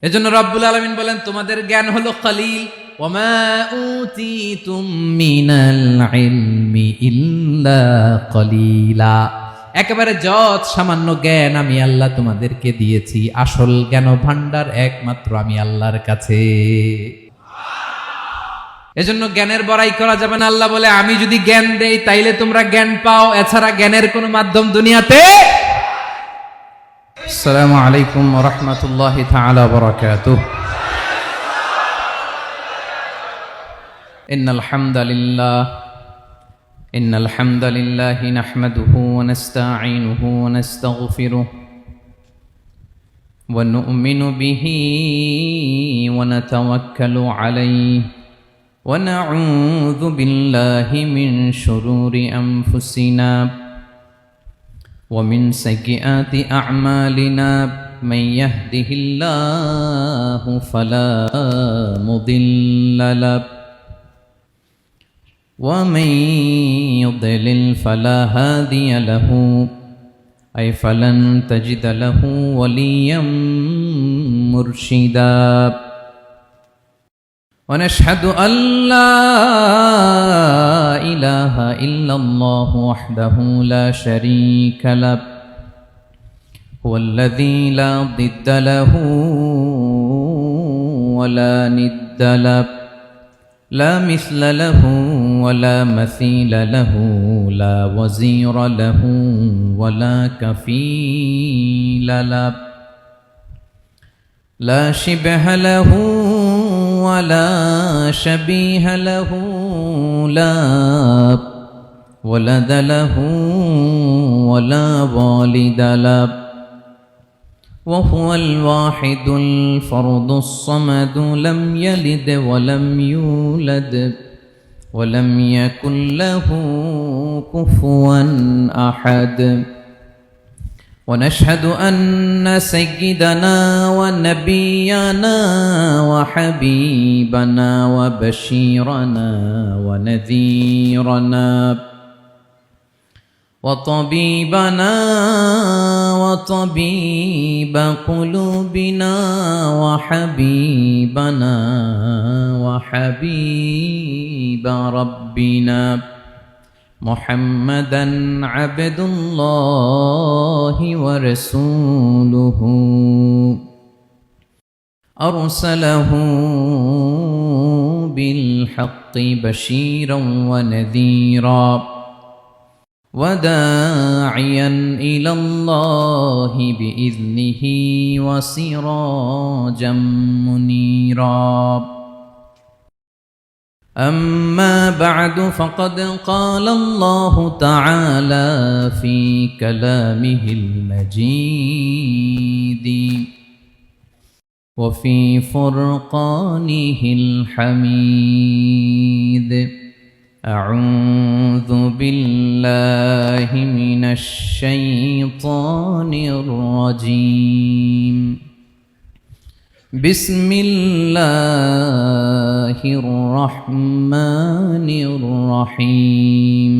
এজন্য রব্বুল আলামিন বলেন তোমাদের জ্ঞান হলো কলিল, ওয়ামা উতিতুম মিনাল ইলমি ইল্লা কলিলা। একেবারে যত সামান্য জ্ঞান আমি আল্লাহ তোমাদেরকে দিয়েছি, আসল জ্ঞান ভান্ডার একমাত্র আমি আল্লাহর কাছে। এজন্য জ্ঞানের বড়াই করা যাবে না। আল্লাহ বলে আমি যদি জ্ঞান দেই তাইলে তোমরা জ্ঞান পাও, এছাড়া জ্ঞানের কোনো মাধ্যম দুনিয়াতে। আসসালামু আলাইকুম ওয়া রাহমাতুল্লাহি তাআলা ওয়া বারাকাতুহু। ইন্নাল হামদালিল্লাহ নাহমাদুহু ওয়া নাস্তাঈনুহু ওয়া নাস্তাগফিরুহু ওয়া নু'মিনু বিহি ওয়া নাতাওয়াক্কালু আলাইহি ওয়া নাউযু বিল্লাহি মিন শুরুরি আনফুসিনা ومن سيئات أعمالنا من يهده الله فلا مضل له ومن يضلل فلا هادي له أي فلن تجد له وليا مرشدا ونشهد أن لا إله إلا الله وحده لا شريك له هو الذي لا ضد له ولا ند له لا مثل له ولا مثيل له لا وزير له ولا كفيل له لا شبه له ولا شبيه له لا ولد له ولا والد له وهو الواحد الفرد الصمد لم يلد ولم يولد ولم يكن له كفوا أحد ونشهد أن سيدنا ونبينا وحبيبنا وبشيرنا ونذيرنا وطبيبنا وطبيب قلوبنا وحبيبنا وحبيب ربنا محمدًا عبد الله ورسوله أرسله بالحق بشيرًا ونذيرًا وداعيًا إلى الله بإذنه وسراجًا منيرًا أما بعد فقد قال الله تعالى في كلامه المجيد وفي فرقانه الحميد أعوذ بالله من الشيطان الرجيم بسم الله الرحمن الرحيم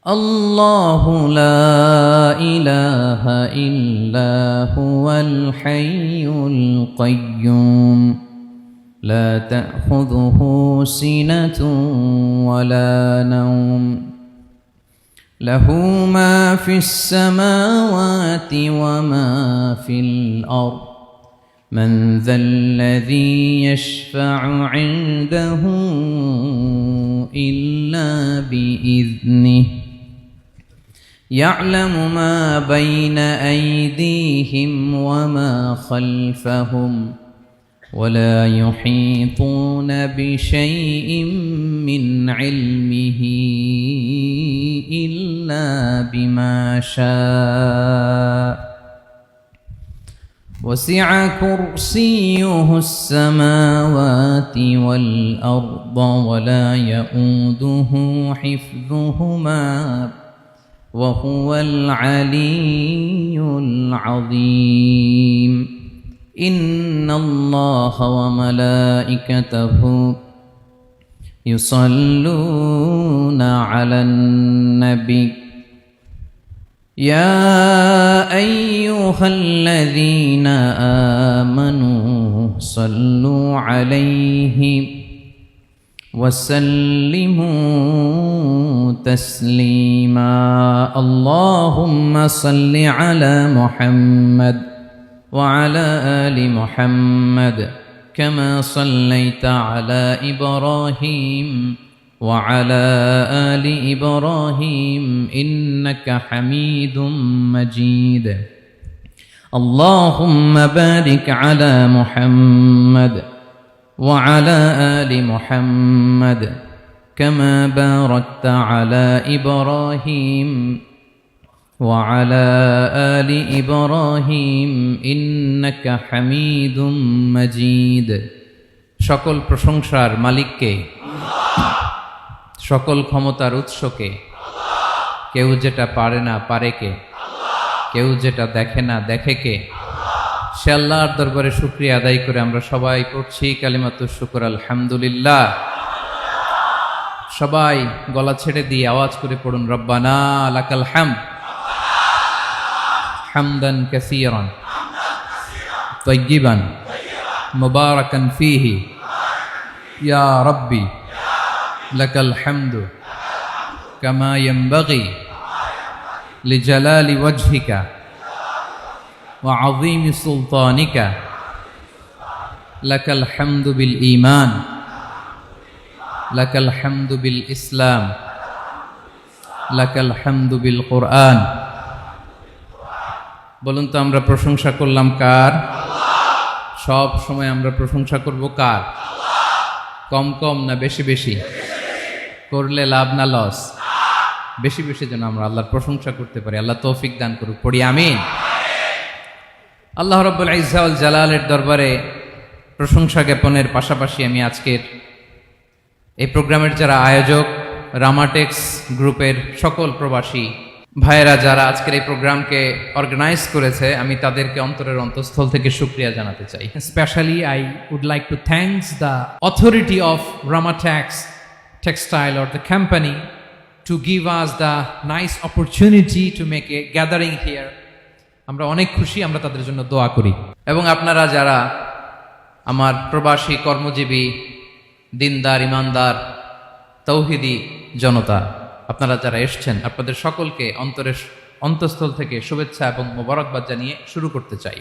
الله لا إله إلا هو الحي القيوم لا تأخذه سنة ولا نوم له ما في السماوات وما في الأرض من ذا الذي يشفع عنده إلا بإذنه يعلم ما بين أيديهم وما خلفهم ولا يحيطون بشيء من علمه إلا بما شاء وسع كرسيه السماوات والأرض ولا يؤوده حفظهما وهو العلي العظيم إن الله وملائكته يصلون على النبي يا أيها الذين آمنوا صلوا عليه وسلموا تسليما اللهم صل على محمد وعلى آل محمد كما صليت على إبراهيم وعلى آل إبراهيم إنك حميد مجيد اللهم بارك على محمد وعلى آل محمد كما باركت على إبراهيم وعلى آل إبراهيم إنك حميد مجيد সকল প্রশংসার মালিককে সকল ক্ষমতার উৎসকে কেউ যেটা পারে না পারে কে কেউ যেটা দেখে না দেখে কে সে আল্লাহর দরবারে শুকরিয়া আদায় করে আমরা সবাই পড়ছি কালিমাতুশ শুকর আলহামদুলিল্লাহ সবাই গলা ছেড়ে দিয়ে আওয়াজ করে পড়ুন রব্বানা লাকাল হামদ হামদান কাসীরান তাইয়িবান মুবারাকান ফীহি ইয়া রাব্বি লাকাল হামদু কামা ইয়ানবাগি লিজালালি ওয়াজহিকা ওয়া আযীমি সুলতানিকা লাকাল হামদু বিল ঈমান লাকাল হামদু বিল ইসলাম লাকাল হামদু বিল কুরআন বলুন তো আমরা প্রশংসা করলাম কার সব সময় আমরা প্রশংসা করব কার কম কম না বেশি বেশি করলে লাভ না লস বেশি বেশি যেন আমরা আল্লাহর প্রশংসা করতে পারি আল্লাহ তৌফিক দান করুক পড়ি আমিন আল্লাহ রাব্বুল ইজ্জা ওয়াল জালালের দরবারে প্রশংসা জ্ঞাপনের পাশাপাশি আমি আজকের এই প্রোগ্রামের যারা আয়োজক রামাটেক্স গ্রুপের সকল প্রবাসী ভাইয়েরা যারা আজকের এই প্রোগ্রামকে অর্গানাইজ করেছে আমি তাদেরকে অন্তরের অন্তঃস্থল থেকে শুকরিয়া জানাতে চাই Especially, I would like to thank the authority of Ramatex Textile or the company to give us the nice opportunity to make a gathering here. আমরা অনেক খুশি আমরা তাদের জন্য দোয়া করি এবং আপনারা যারা আমার প্রবাসী কর্মজীবী দিনদার ইমানদার তৌহিদি জনতা আপনারা যারা এসছেন আপনাদের সকলকে অন্তরের অন্তঃস্থল থেকে শুভেচ্ছা এবং মোবারকবাদ জানিয়ে শুরু করতে চাই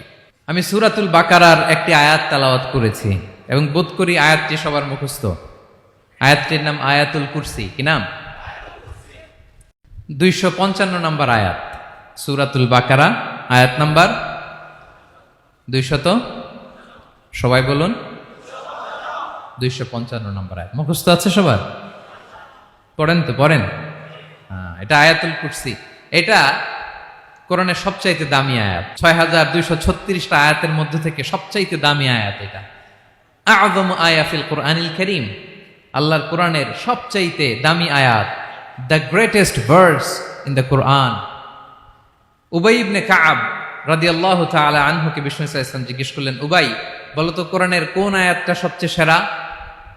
আমি সূরাতুল বাকারার একটি আয়াত তেলাওয়াত করেছি এবং বোধ করি আয়াতটি সবার মুখস্থ আয়াতটির নাম আয়াতুল কুরসি কি নাম 255 নম্বর আয়াত সূরাতুল বাকারা আয়াত নাম্বার 200 সবাই বলুন 255 নম্বর আয়াত মুখস্থ আছে সবার পড়েন তো পড়েন এটা আয়াতুল কুরসি এটা কোরআনের সবচাইতে দামি আয়াত 6236টা আয়াতের মধ্যে থেকে সবচাইতে দামি আয়াত এটা আযম আয়া ফিল কোরআনিল কারীম আল্লাহর কোরআনের সবচাইতে দামি আয়াত the greatest verse in the Quran উবাই ইবনে কাব রাদিয়াল্লাহু তাআলা আনহুকে বিষ্ণু সাল্লাল্লাহু আলাইহি ওয়াসাল্লাম জিজ্ঞেস করলেন উবাই বলো তো কোরআনের কোন আয়াতটা সবচেয়ে সেরা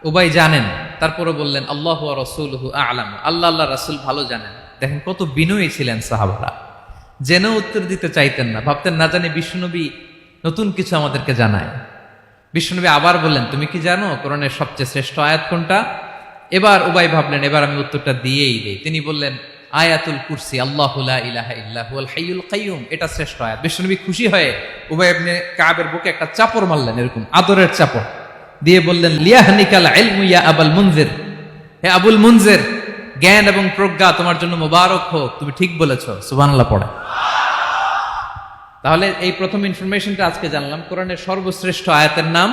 উবাই জানেন তারপরে বললেন আল্লাহু ওয়া রাসূলুহু আ'লাম আল্লাহ রাসূল ভালো জানেন দেখেন কত বিনয়ী ছিলেন সাহাবারা জেনে উত্তর দিতে চাইতেন না ভাবতেন না জানি বিশ্বনবী নতুন কিছু আমাদেরকে জানায় বিশ্বনবী আবার বললেন তুমি কি জানো কোরআনের সবচেয়ে শ্রেষ্ঠ আয়াত কোনটা এবার উবাই ভাবলেন এবার আমি উত্তরটা দিয়েই দেই তিনি বললেন আয়াতুল কুরসি আল্লাহু লা ইলাহা ইল্লা হুয়াল হাইয়ুল কাইয়ুম এটা শ্রেষ্ঠ আয়াত বিশ্বনবী খুশি হয়ে উবাই ইবনে কাবের বুকে একটা চাপড় মারলেন এরকম আদরের চাপড় দিয়ে বললেন লিয়াহনিকাল ইলমু ইয়া আবুল মুনজির হে আবুল মুনজির জ্ঞান এবং প্রজ্ঞা তোমার জন্য মোবারক হোক তুমি ঠিক বলেছো সুবহানাল্লাহ পড়ে তাহলে এই প্রথম ইনফরমেশনটা আজকে জানলাম কোরআনের সর্বশ্রেষ্ঠ আয়াতের নাম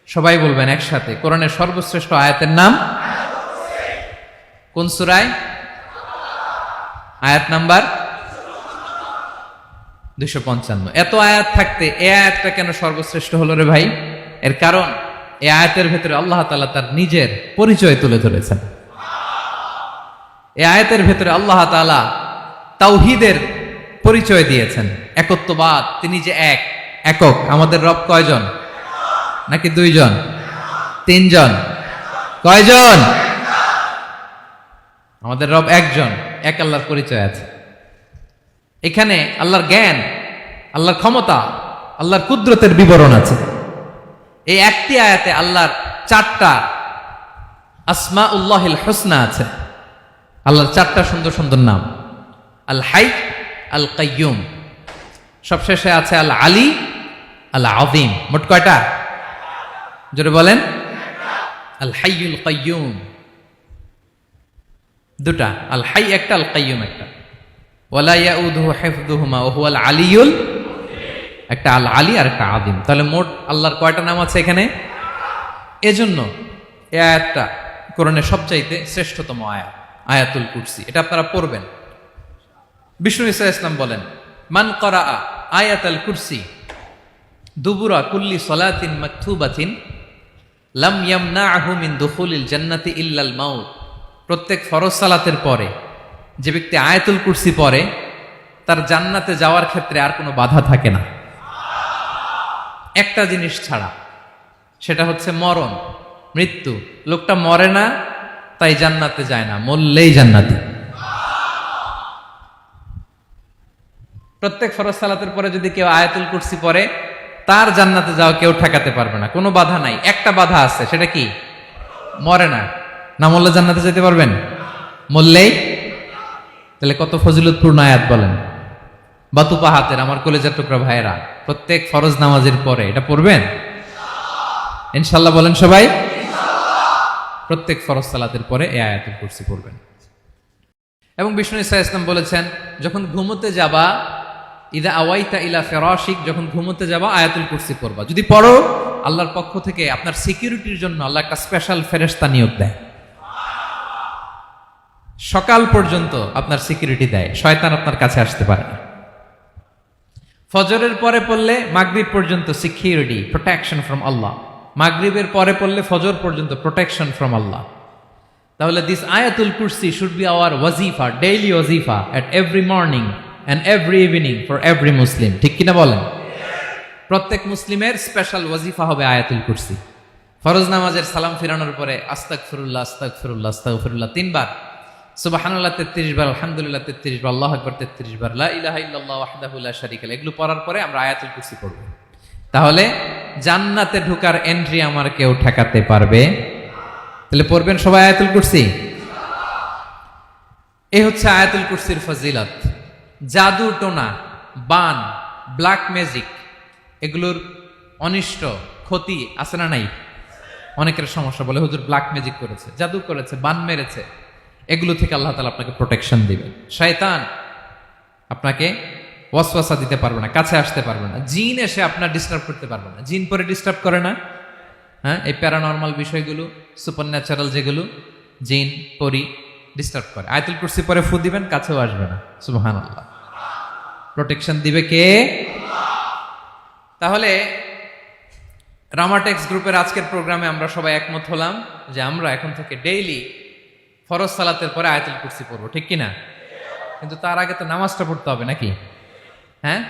সবাই বলবেন একসাথে কোরআনের সর্বশ্রেষ্ঠ আয়াতের নাম কোন সূরায় আয়াত নাম্বার 255 এত আয়াত থাকতে এই আয়াতটা কেন সর্বশ্রেষ্ঠ হলো রে ভাই এর কারণ এই আয়াতের ভেতরে আল্লাহ তাআলা তার নিজের পরিচয় তুলে ধরেছেন এই আয়াতের ভেতরে আল্লাহ তাআলা তাওহীদের পরিচয় দিয়েছেন একত্ববাদ তিনি যে একক আমাদের রব কয়জন নাকি দুইজন তিনজন কয়জন আমাদের রব একজন এক আল্লাহর পরিচয় আছে এখানে আল্লাহর জ্ঞান, আল্লাহর ক্ষমতা, আল্লাহর কুদরতের বিবরণ আছে। এই একটি আয়াতে আল্লাহর 4টা আসমাউল্লাহিল হুসনা আছে। আল্লাহর 4টা সুন্দর সুন্দর নাম, আল হাই, আল কাইয়ুম, সবশেষে আছে আল আলী, আল আযীম। মোট কয়টা? জোরে বলেন। আল হাইয়ুল কাইয়ুম 2টা, আল হাই একটা, আল কাইয়ুম একটা। ওয়ালা ইয়াউদুহু হিফযুহুমা ওয়া হুয়াল আলিয়ুল, একটা আল আলী আর একটা আযীম। তাহলে মোট আল্লাহর কয়টা নাম আছে এখানে? এজন্য এই আয়াতটা কোরআনের সবচাইতে শ্রেষ্ঠতম আয়াত, আয়াতুল কুরসি। এটা আপনারা পড়বেন। বিষ্ণু ঈসা ইসলাম বলেন, মান করা আয়াতুল কুরসি দুবুরা কুল্লি সলাতিন মাকতুবাতিন লাম ইয়ামনাহু মিন দুখুলিল জান্নাতি ইল্লাল মাউত। প্রত্যেক ফরজ সালাতের পরে যে ব্যক্তি আয়াতুল কুরসি পড়ে তার জান্নাতে যাওয়ার ক্ষেত্রে আর কোনো বাধা থাকে না, একটা জিনিস ছাড়া, সেটা হচ্ছে মরণ, মৃত্যু। লোকটা মরে না তাই জান্নাতে যায় না, মরলেই জান্নাতি। প্রত্যেক ফরজ সালাতের পরে যদি কেউ আয়াতুল কুরসি পড়ে তার জান্নাতে যাওয়া কেউ ঠেকাতে পারবে না, কোনো বাধা নাই। একটা বাধা আছে, সেটা কি? মরে না। না মরলে জান্নাতে যেতে পারবেন? মরলেই। তাহলে কত ফজিলতপূর্ণ আয়াত বলেন। বাতুপা হাতের আমার কলেজের টুকরা ভাইয়েরা, প্রত্যেক ফরজ নামাজের পরে এটা পড়বেন ইনশাল্লাহ। বলেন সবাই। প্রত্যেক ফরজ সালাতের পরে এই আয়াতুল কুরসি পড়বেন। এবং বিষ্ণু ঈসা ইসলাম বলেছেন, যখন ঘুমোতে যাবা, ইদা আওয়াইতা ইলা ফিরাশিক, যখন ঘুমোতে যাবা আয়াতুল কুরসি পড়বা। যদি পড়ো, আল্লাহর পক্ষ থেকে আপনার সিকিউরিটির জন্য আল্লাহ একটা স্পেশাল ফেরেশতা নিয়োগ দেয়। সকাল পর্যন্ত আপনার সিকিউরিটি দেয়, শয়তান আপনার কাছে আসতে পারে না। ফজরের পরে পড়লে মাগরিব পর্যন্ত সিকিউরিটি, প্রোটেকশন ফ্রম আল্লাহ। মাগরিবের পরে পড়লে ফজর পর্যন্ত প্রোটেকশন ফ্রম আল্লাহ। তাহলে দিস আয়াতুল কুরসি শুড বি আওয়ার ওয়াজিফা, ডেইলি ওয়াজিফা at every morning and every evening for every Muslim. ঠিক কিনা বলেন? প্রত্যেক মুসলিমের স্পেশাল ওয়াজিফা হবে আয়াতুল কুরসি। ফরজ নামাজের সালাম ফিরানোর পরে আস্তাগফিরুল্লাহ আস্তাগফিরুল্লাহ আস্তাগফিরুল্লাহ 3 বার, সুবহানাল্লাহ 33 বার, আলহামদুলিল্লাহ 33 বার, আল্লাহু আকবার 33 বার, লা ইলাহা ইল্লাল্লাহ ওয়াহদাহু লা শারীকা লাহু, এগুলো পড়ার পরে আমরা আয়াতুল কুরসি পড়ব। তাহলে জান্নাতে ঢোকার এন্ট্রি আমার কেউ ঠেকাতে পারবে। তাহলে পড়বেন সবাই আয়াতুল কুরসি। এই হচ্ছে আয়াতুল কুরসির ফজিলত। জাদু টোনা, বান, ব্ল্যাক ম্যাজিক, এগুলোর অনিষ্ট ক্ষতি আছে না নাই? অনেকের সমস্যা, বলে হুজুর ব্ল্যাক ম্যাজিক করেছে, জাদু করেছে, বান মেরেছে। এগুলো থেকে আল্লাহ তাআলা আপনাকে প্রোটেকশন দিবে। শয়তান আপনাকে ওয়াসওয়াসা দিতে পারবে না, কাছে আসতে পারবে না। জিন এসে আপনার ডিস্টার্ব করতে পারবে না। জিন পরে ডিস্টার্ব করে না? হ্যাঁ, এই প্যারানর্মাল বিষয়গুলো, সুপারন্যাচারাল যেগুলো, জিন পরি ডিস্টার্ব করে। আয়াতুল কুরসি পরে ফু দিবেন, কাছেও আসবে না। সুবহানাল্লাহ। প্রোটেকশন দিবে কে? তাহলে রামাটেক্স গ্রুপের আজকের প্রোগ্রামে আমরা সবাই একমত হলাম যে আমরা এখন থেকে ডেইলি ফরজ সালাতের পরে আয়াতুল কুরসি পড়বো, ঠিক কিনা? কিন্তু তার আগে তো নামাজটা পড়তে হবে নাকি? হ্যাঁ,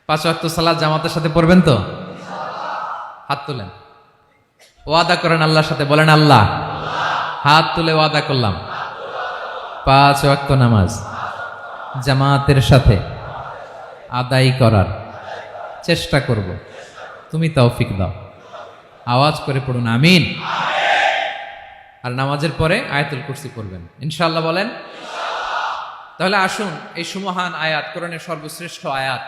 5 ওয়াক্ত সালাত জামাতের সাথে পড়বেন তো? হাত তুলেন, ওয়াদা করেন আল্লাহর সাথে, বলেন আল্লাহ, হাত তুলে ওয়াদা করলাম 5 ওয়াক্ত নামাজ জামাতের সাথে আদায় করার চেষ্টা করব, তুমি তৌফিক দাও। আওয়াজ করে পড়ুন আমিন। আর নামাজের পরে আয়াতুল কুরসি পড়বেন ইনশাআল্লাহ, বলেন। তাহলে আসুন এই সুমহান আয়াত, কোরআনের সর্বশ্রেষ্ঠ আয়াত,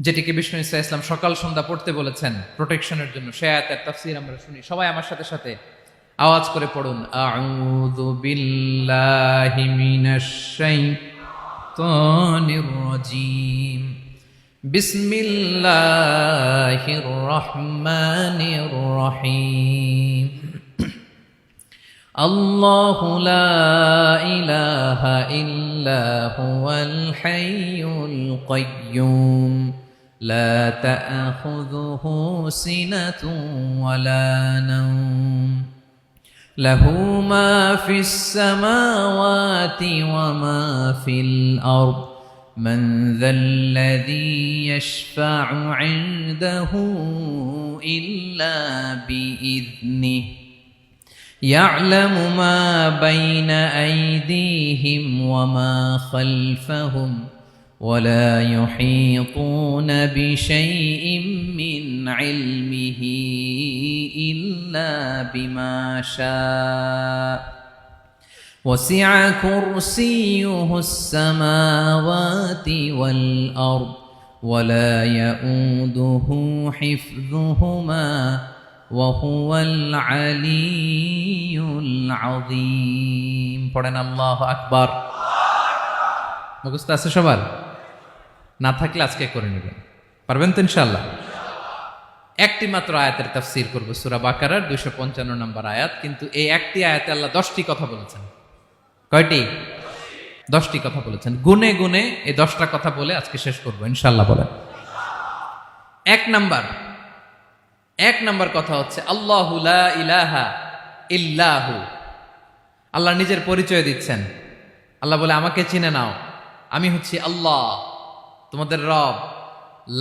যেটিকে বিষ্ণু ঈসা ইসলাম সকাল সন্ধ্যা পড়তে বলেছেন প্রোটেকশনের জন্য, সে আয়াতের তাফসীর আমরা শুনি। সবাই আমার সাথে সাথে আওয়াজ করে পড়ুন, আউযু বিল্লাহি মিনাশ শাইতানির রাজীম, বিসমিল্লাহির রহমানির রহিম। আল্লাহু লা ইলাহা ইল্লা হুয়াল হাইয়ুল কাইয়্যুম, লা তা'খুযুহু সিনাতুন ওয়ালা নাওম, লাহু মা ফিস সামাওয়াতি ওয়া মা ফিল আরদ, মান যাল্লাযী ইয়াশফা'ু 'ইনদাহু ইল্লা বিইذনিহি, يعلم ما بين أيديهم وما خلفهم ولا يحيطون بشيء من علمه إلا بما شاء وسع كرسيه السماوات والأرض ولا يؤوده حفظهما وهو العلي العظيم পড়েন আল্লাহু আকবার। মুখস্থ আছে সবার? না থাকলে আজকে করে নেবেন, পারবেন তো ইনশাআল্লাহ। একটি মাত্র আয়াতের তাফসীর করব, সূরা বাকারার 255 নম্বর আয়াত। কিন্তু এই একটি আয়াতে আল্লাহ 10টি কথা বলেছেন। কয়টি? 10টি কথা বলেছেন। গুনে গুনে এই 10টা কথা বলে আজকে শেষ করব ইনশাআল্লাহ। বলেন। এক নাম্বার কথা হচ্ছে আল্লাহু লা ইলাহা ইল্লাহু। আল্লাহ নিজের পরিচয় দিচ্ছেন। আল্লাহ বলে আমাকে চিনে নাও, আমি হচ্ছি আল্লাহ তোমাদের রব।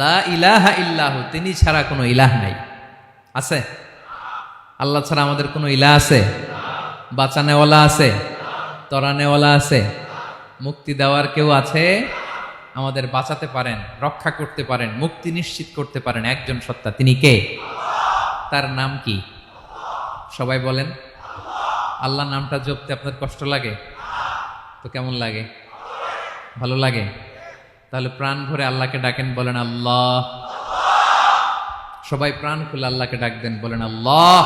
লা ইলাহা ইল্লাহু, তিনি ছাড়া কোনো ইলাহ নাই। আছে? আল্লাহ ছাড়া আমাদের কোনো ইলাহ আছে? বাঁচানেওয়ালা আছে? তরানেওয়ালা আছে? মুক্তি দেওয়ার কেউ আছে? আমাদের বাঁচাতে পারেন, রক্ষা করতে পারেন, মুক্তি নিশ্চিত করতে পারেন একজন সত্তা। তিনি কে? তার নাম কি? সবাই বলেন। আল্লাহ নামটা জপতে আপনার কষ্ট লাগে তো কেমন লাগে? ভালো লাগে? তাহলে প্রাণ ভরে আল্লাহকে ডাকেন, বলেন আল্লাহ। সবাই প্রাণ খুলে আল্লাহকে ডাক দেন, বলেন আল্লাহ।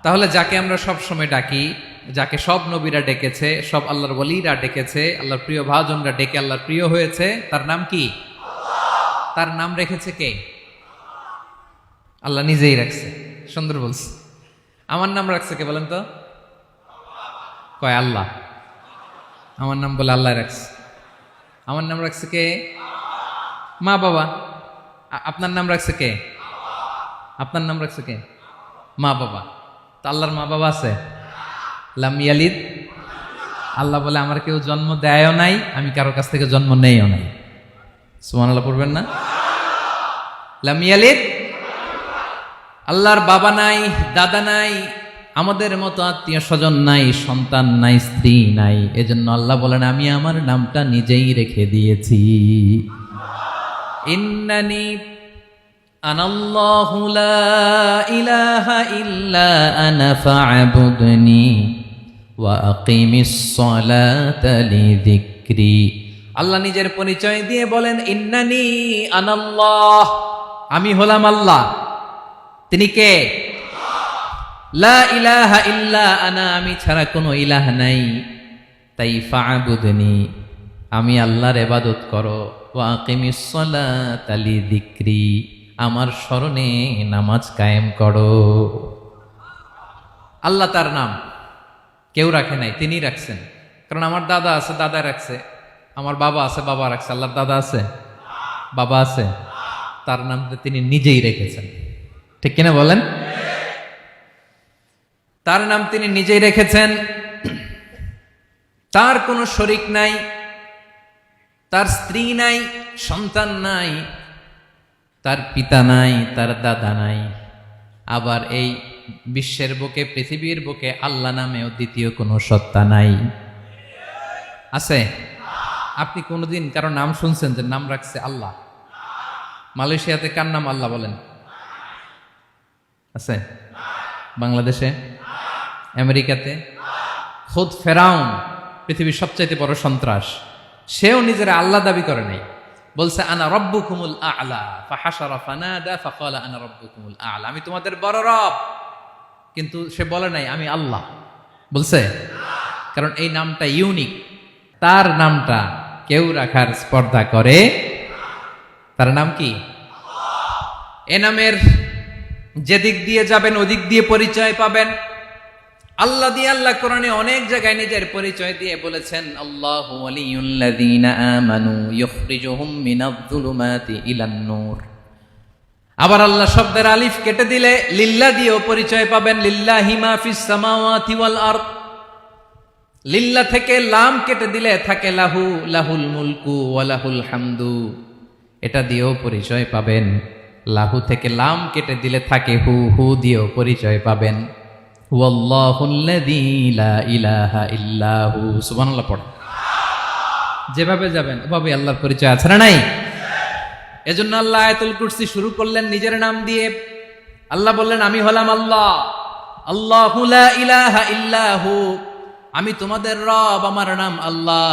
তাহলে যাকে আমরা সব সময় ডাকি, যাকে সব নবীরা ডেকেছে, সব আল্লাহর ওলিরা ডেকেছে, আল্লাহর প্রিয় ভাজনরা ডেকে আল্লাহর প্রিয় হয়েছে, তার নাম কি? তার নাম রেখেছে কে? আল্লাহ নিজেই রাখছে। সুন্দর বলছে। আমার নাম রাখছে কে বলেন তো? কয় আল্লাহ। আমার নাম বলে আল্লাহ রাখছে। আমার নাম রাখছে কে? মা বাবা। আপনার নাম রাখছে কে? আপনার নাম রাখছে কে? মা বাবা। তো আল্লাহর মা বাবা আছে? লাম ইয়ালিদ। আল্লাহ বলে আমার কেউ জন্ম দেয়ও নাই, আমি কারো কাছ থেকে জন্ম নেইও নাই। সুবহানাল্লাহ পড়বেন না? লাম ইয়ালিদ। আল্লাহর বাবা নাই, দাদা নাই, আমাদের মতো আত্মীয় স্বজন নাই, সন্তান নাই, স্ত্রী নাই। এজন্য আল্লাহ বলেন আমি আমার নামটা নিজেই রেখে দিয়েছি। ইন্নানি আনাল্লাহু লা ইলাহা ইল্লা আনা ফা'বুদনি ওয়া আকিমিস সালাতা লিযিকরি। আল্লাহ নিজের পরিচয় দিয়ে বলেন ইন্নানি আনাল্লাহ, আমি হলাম আল্লাহ। তিনি কে? লা ইলাহা ইল্লা আনা, আমি ছাড়া কোনো ইলাহ নাই। তাই ফা'বুদনি, আমি আল্লাহর ইবাদত করো। ওয়া আকিমিস সালাতা লিযিকরি, আমার স্মরণে নামাজ কায়েম করো। আল্লাহ তার নাম কেউ রাখে নাই, তিনি রাখছেন। কারণ আমার দাদা আছে, দাদা রাখছে। আমার বাবা আছে, বাবা রাখছে। আল্লাহর দাদা আছে? বাবা আছে? তার নাম তিনি নিজেই রেখেছেন। ঠিক কিনা বলেন? তার নাম তিনি নিজেই রেখেছেন। তার কোনো শরীক নাই, তার স্ত্রী নাই, সন্তান নাই, তার পিতা নাই, তার দাদা নাই। আবার এই বিশ্বের বুকে, পৃথিবীর বুকে আল্লাহ নামেও দ্বিতীয় কোনো সত্তা নাই। আছে? আপনি কোনোদিন কারো নাম শুনছেন যে নাম রাখছে আল্লাহ? মালয়েশিয়াতে কার নাম আল্লাহ বলেন? আছে? বাংলাদেশে? আমেরিকাতে? খুদ ফেরাউন, পৃথিবীর সবচাইতে বড় সন্ত্রাস, সেও নিজের আল্লাহ দাবি করে নাই। বলছে আনা রব্বুকুমুল আ'লা, ফাহাশারা ফানাদা ফাকালা আনা রব্বুকুমুল আ'লা, আমি তোমাদের বড় রব। কিন্তু সে বলে নাই আমি আল্লাহ। বলছে? কারণ এই নামটা ইউনিক। তার নামটা কেউ রাখার স্পর্ধা করে। তার নাম কি? এ নামের যেদিক দিয়ে যাবেন ওদিক দিয়ে পরিচয় পাবেন। আল্লাহ দিয়ে আল্লাহ কোরআনে অনেক জায়গায় নিজের পরিচয় দিয়ে বলেছেন আল্লাহু ওয়ালিয়ুল্লাযীনা আমানু ইখরিজুহুম মিনায-যুলুমাতি ইলান-নূর। আবার আল্লাহ শব্দের আলিফ কেটে দিলে লিল্লাহ দিয়েও পরিচয় পাবেন। লিল্লাহি মা ফিস সামাওয়াতি ওয়াল আরদ। লিল্লাহ থেকে লাম কেটে দিলে থাকে লাহু, লাহুল মুলকু ওয়া লাহুল হামদু, এটা দিয়েও পরিচয় পাবেন। লাহু থেকে লাম কেটে দিলে থাকে হু, হু দিয়েও পরিচয় পাবেন। হুয়াল্লাহুল্লাযী লা ইলাহা ইল্লাহু। সুবহানাল্লাহ পড়ে। যেভাবে যাবেন ওভাবে আল্লাহর পরিচয় আছে না নাই? এজন্য আল্লাহ আয়াতুল কুরসি শুরু করলেন নিজের নাম দিয়ে। আল্লাহ বললেন, আমি হলাম আল্লাহ, আল্লাহু লা ইলাহা ইল্লাহু, আমি তোমাদের রব, আমার নাম আল্লাহ।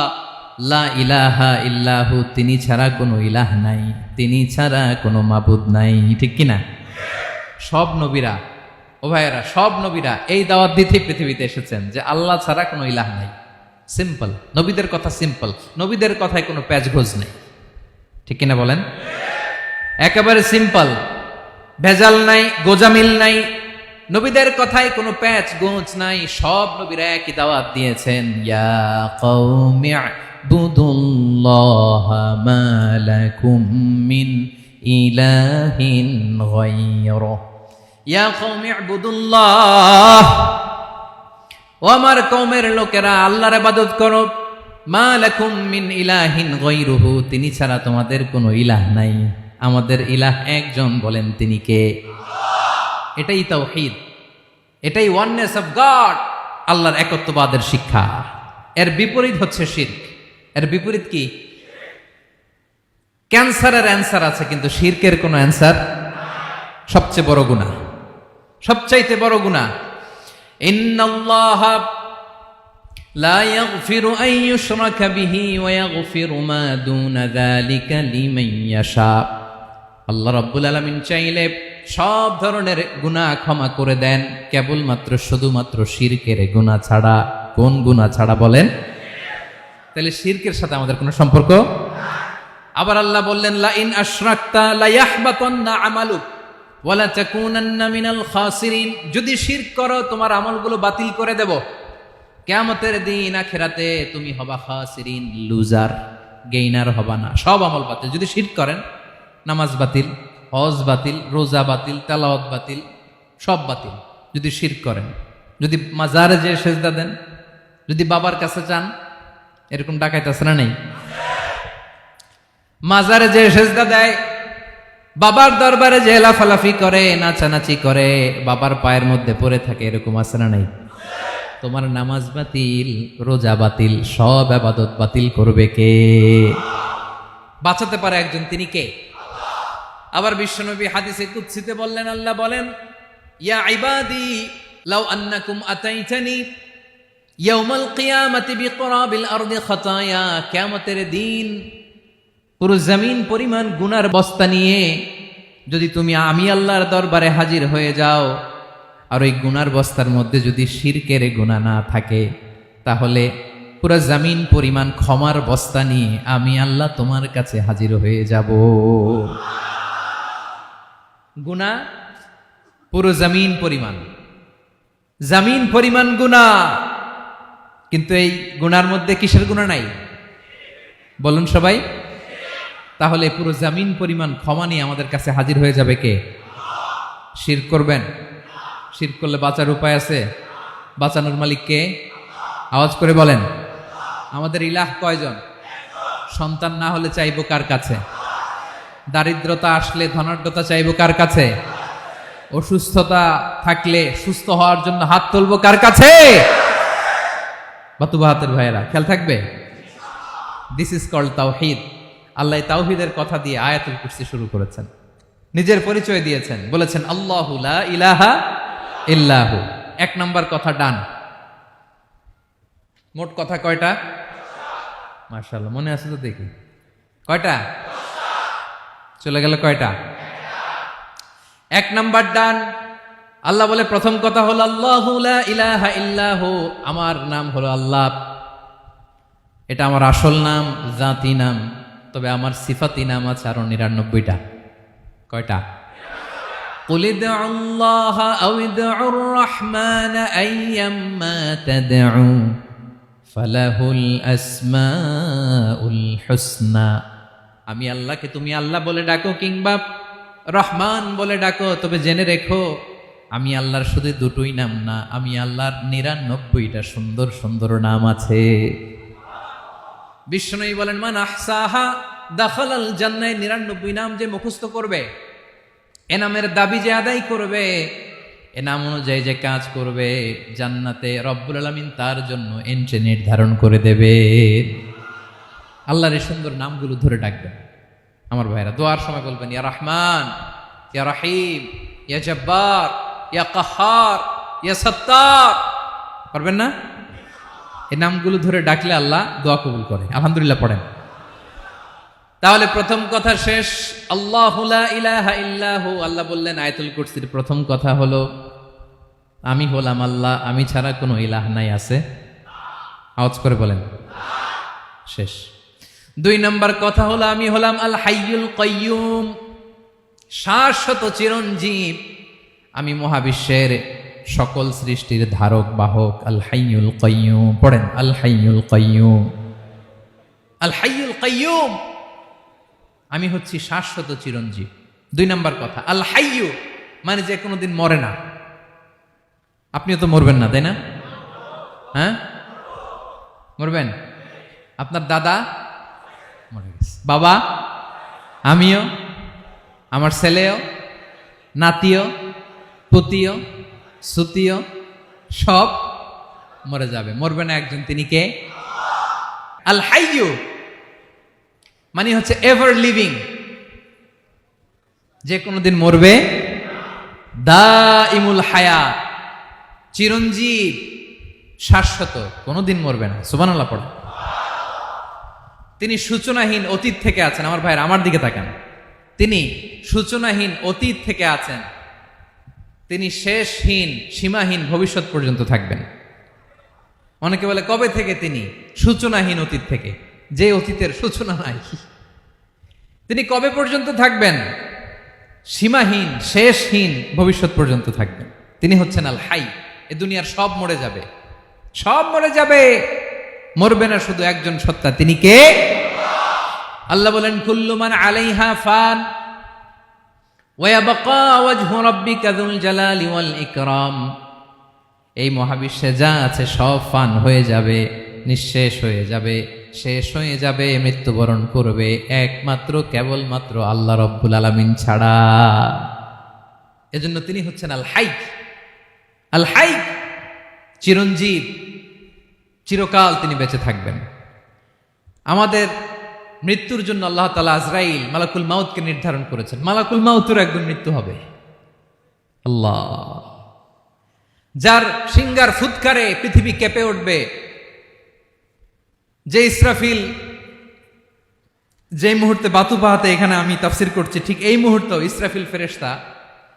লা ইলাহা ইল্লাহু, তিনি ছাড়া কোনো ইলাহ নাই, তিনি ছাড়া কোনো মাবুদ নাই। ঠিক কিনা? সব নবীরা, ও ভাইয়েরা, সব নবীরা এই দাওয়াত দিতে পৃথিবীতে এসেছেন যে আল্লাহ ছাড়া কোনো ইলাহ নাই। সিম্পল, নবীদের কথা সিম্পল, নবীদের কথায় কোনো প্যাচগোজ নেই। ঠিক কিনা বলেন? একেবারে সিম্পল, ভেজাল নাই, গোজামিল নাই, নবীদের কথায় কোনো প্যাচ গোঁজ নাই। সব নবীরা একই দাওয়াত দিয়েছেন, ইয়া কওমি ইবুদুল্লাহা মা লাকুম মিন ইলাহিন গায়রুহু, ইয়া কওমি ইবুদুল্লাহ, ও আমার কওমের লোকেরা আল্লাহর ইবাদত করো, মা লাকুম মিন ইলাহিন গায়রুহু, তিনি ছাড়া তোমাদের কোনো ইলাহ নাই, আমাদের ইলাহ একজন, বলেন তিনি কে? এটাই তাওহীদ, এটাই ওয়াননেস অফ গড, আল্লাহর একত্ববাদের শিক্ষা। এর বিপরীত হচ্ছে শিরক। এর বিপরীত কি? ক্যান্সারের অ্যান্সার আছে কিন্তু শিরকের কোনো অ্যান্সার। সবচেয়ে বড় গুনাহ, সবচাইতে বড় গুনাহ। ইন্নাল্লাহা লা ইয়াগফিরু আন ইউশরাকা বিহি ওয়া ইয়াগফিরু মা দুনা যালিকা লিমান ইয়াশা। আল্লাহ রাব্বুল আলামিন চাইলে সব ধরনের গুনাহ ক্ষমা করে দেন, কেবলমাত্র শুধুমাত্র শিরকের গুনাহ ছাড়া। কোন গুনাহ ছাড়া বলেন? তাহলে শিরকের সাথে আমাদের কোনো সম্পর্ক। আবার আল্লাহ বললেন, লা ইন আশরাকতা লা ইয়াহবাতান্না আমালুক ওয়া লা তাকুনান্না মিনাল খাসিরিন, যদি শিরক করো তোমার আমলগুলো বাতিল করে দেব, কিয়ামতের দিন আখিরাতে তুমি হবা খাসিরিন, লুজার, গেইনার হবা না, সব আমল বাতিল। যদি শিরক করেন, নামাজ বাতিল, হজ বাতিল, রোজা বাতিল, তেলাওয়াত বাতিল, সব বাতিল যদি শিরক করেন। যদি মাজারে যে সেজদা দেন, যদি বাবার কাছে চান, এরকম ডাকাইত আছে না নেই? মাজারে যে সেজদা দেয়, বাবার দরবারে যে লাফালাফি করে, নাচানাচি করে, বাবার পায়ের মধ্যে পড়ে থাকে, এরকম আছে না নাই? তোমার নামাজ বাতিল, রোজা বাতিল, সব ইবাদত বাতিল করবে কে? বাঁচাতে পারে একজন, তিনি কে? আবার বিশ্বনবী হাদিসে কুদসিতে বললেন, আল্লাহ বলেন, ইয়া ইবাদি লাউ আন্নাকুম আতাইতানি ইয়াউমাল কিয়ামাতি বিকরাবিল আরদি খাতায়া, কিয়ামতের দিন পুরো জমিন পরিমাণ গুনার বস্তা নিয়ে যদি তুমি আমি আল্লাহর দরবারে হাজির হয়ে যাও, আর ওই গুনার বস্তার মধ্যে যদি শিরকের গুনাহ না থাকে, তাহলে পুরো জমিন পরিমাণ ক্ষমার বস্তা নিয়ে আমি আল্লাহ তোমার কাছে হাজির হয়ে যাব। গুনাহ পুরো জমিন পরিমাণ, জমিন পরিমাণ গুনাহ, কিন্তু এই গুনার মধ্যে কিসের গুনাহ নাই? বলুন সবাই। তাহলে পুরো জমিন পরিমাণ ক্ষমা নিয়ে আমাদের কাছে হাজির হয়ে যাবে কে? শিরক করবেন? শিরক করলে বাঁচার উপায় আছে? বাঁচানোর মালিক কে? আওয়াজ করে বলেন। আমাদের ইলাহ কয়জন? সন্তান না হলে চাইবো কার কাছে? দারিদ্রতা আসলে ধনাঢ্যতা চাইবো কার কাছে? অসুস্থতা থাকলে সুস্থ হওয়ার জন্য হাত তুলবো কার কাছে? বাতুবাহাতের ভাইয়েরা খেয়াল থাকবে। দিস ইজ কল্ড তাওহীদ। আল্লাহ তাওহীদের কথা দিয়ে আয়াতুল কুরসি শুরু করেছেন, নিজের পরিচয় দিয়েছেন, বলেছেন আল্লাহু লা ইলাহা ইল্লাহু। এক নাম্বার কথা ডান। মোট কথা কয়টা? মাশাআল্লাহ, মনে আছে তো দেখি। কয়টা? চলে গেল কয়টা? এক নাম্বার ডান। আল্লাহ বলে প্রথম কথা হলো আল্লাহু লা ইলাহা ইল্লাহু, আমার নাম হলো আল্লাহ। এটা আমার আসল নাম, জাতি নাম। তবে আমার সিফাতি নাম আছে আরো ৯৯টা। কয়টা? কুল ইদউল্লাহা আও ইদউর রাহমান আইয়াম্মা তাদউ ফালাহুল আসমাউল হুসনা। আমি আল্লাহকে তুমি আল্লাহ বলে ডাকো কিংবা রহমান বলে ডাকো, তবে জেনে রেখো আমি আল্লাহর শুধু দুটোই নাম না, আমি আল্লাহর ৯৯টা সুন্দর সুন্দর নাম আছে। বিষ্ণুই বলেন, মান আহসাহা দাখালাল জান্নাহ। ৯৯ নাম যে মুখস্থ করবে, এ নামের দাবি যে আদায় করবে, এ নাম অনুযায়ী যে কাজ করবে, জান্নাতে রব্বুল আলামিন তার জন্য এন্ট্রি নির্ধারণ করে দেবে। আল্লাহর এই সুন্দর নামগুলো ধরে ডাকবেন। আমার ভাইরা দোয়ার সময় বলবেন ইয়া রহমান, ইয়া রহিম, ইয়া জব্বার, ইয়া কাহ্হার, ইয়া সত্তার। পারবেন না? এই নামগুলো ধরে ডাকলে আল্লাহ দোয়া কবুল করে। আলহামদুলিল্লাহ পড়েন। তাহলে প্রথম কথা শেষ। আল্লাহু লা ইলাহা ইল্লাহু, আল্লাহ বললেন আয়াতুল কুরসির প্রথম কথা হলো আমি হলাম আল্লাহ, আমি ছাড়া কোনো ইলাহ নাই। আছে? আওয়াজ করে বলেন। শেষ। 2 নম্বর কথা হলো আমি হলাম আল হাইয়ুল কাইয়ুম, শাশ্বত চিরঞ্জীব। আমি মহাবিশ্বের সকল সৃষ্টির ধারক বাহক। আল হাইয়ুল কাইয়ুম পড়েন। আল হাইয়ুল কাইয়ুম, আল হাইয়ুল কাইয়ুম, আমি হচ্ছি শাশ্বত চিরঞ্জীব। 2 নম্বর কথা আল হাইয়ু মানে যে কোনোদিন মরে না। আপনিও তো মরবেন না, তাই না? হ্যাঁ, মরবেন। আপনার দাদা মরে গেছে, বাবা, আমিও, আমার ছেলেও, নাতিও, পুতিও, সুতিও সব মরে যাবে। মরবে না একজন, তিনি কে? আল হাইয়ু মানে হচ্ছে এভার লিভিং, যে কোনোদিন মরবে। দাইমুল হায়াত, চিরঞ্জীব, শাশ্বত, কোনোদিন মরবে না। সুবহানাল্লাহ পড়ে। তিনি সূচনাহীন অতীত থেকে আছেন। আমার ভাইয়ের আমার দিকে তাকান। তিনি সূচনাহীন অতীত থেকে আছেন। তিনি শেষহীন সীমাহীন ভবিষ্যৎ পর্যন্ত থাকবেন। অনেকে বলে কবে থেকে? তিনি সূচনাহীন অতীত থেকে, যে অতীতের সূচনা নাই। তিনি কবে পর্যন্ত থাকবেন? সীমাহীন শেষহীন ভবিষ্যৎ পর্যন্ত থাকবেন। তিনি হচ্ছেন আল হাই। এ দুনিয়ার সব মরে যাবে, সব মরে যাবে, মরবে না শুধু একজন সত্তা। তিনি কে? আল্লাহ বলেন কুল্লু মান আলাইহা ফান ওয়া ইয়াবকা ওয়াজহু রাব্বিকা যুল জালালি ওয়াল ইকরাম। এই মহাবিশ্বে যা আছে সব ফান হয়ে যাবে, নিঃশেষ হয়ে যাবে, শেষ হয়ে যাবে, মৃত্যুবরণ করবে, একমাত্র কেবলমাত্র আল্লাহ রব্বুল আলামিন ছাড়া। এজন্য তিনি হচ্ছেন আল হাই। আল হাই চিরঞ্জীব, চিরকাল তিনি বেঁচে থাকবেন। আমাদের মৃত্যুর জন্য আল্লাহ তাআলা আজরাইল মালাকুল মাউতকে নির্ধারণ করেছেন। মালাকুল মাউতের একদিন মৃত্যু হবে। আল্লাহ, যার সিংগার ফুৎকারে পৃথিবী কেঁপে উঠবে, যে ইসরাফিল যে মুহূর্তে বাতু পাহাতে এখানে আমি তাফসির করছি, ঠিক এই মুহূর্তে ইসরাফিল ফেরেশতা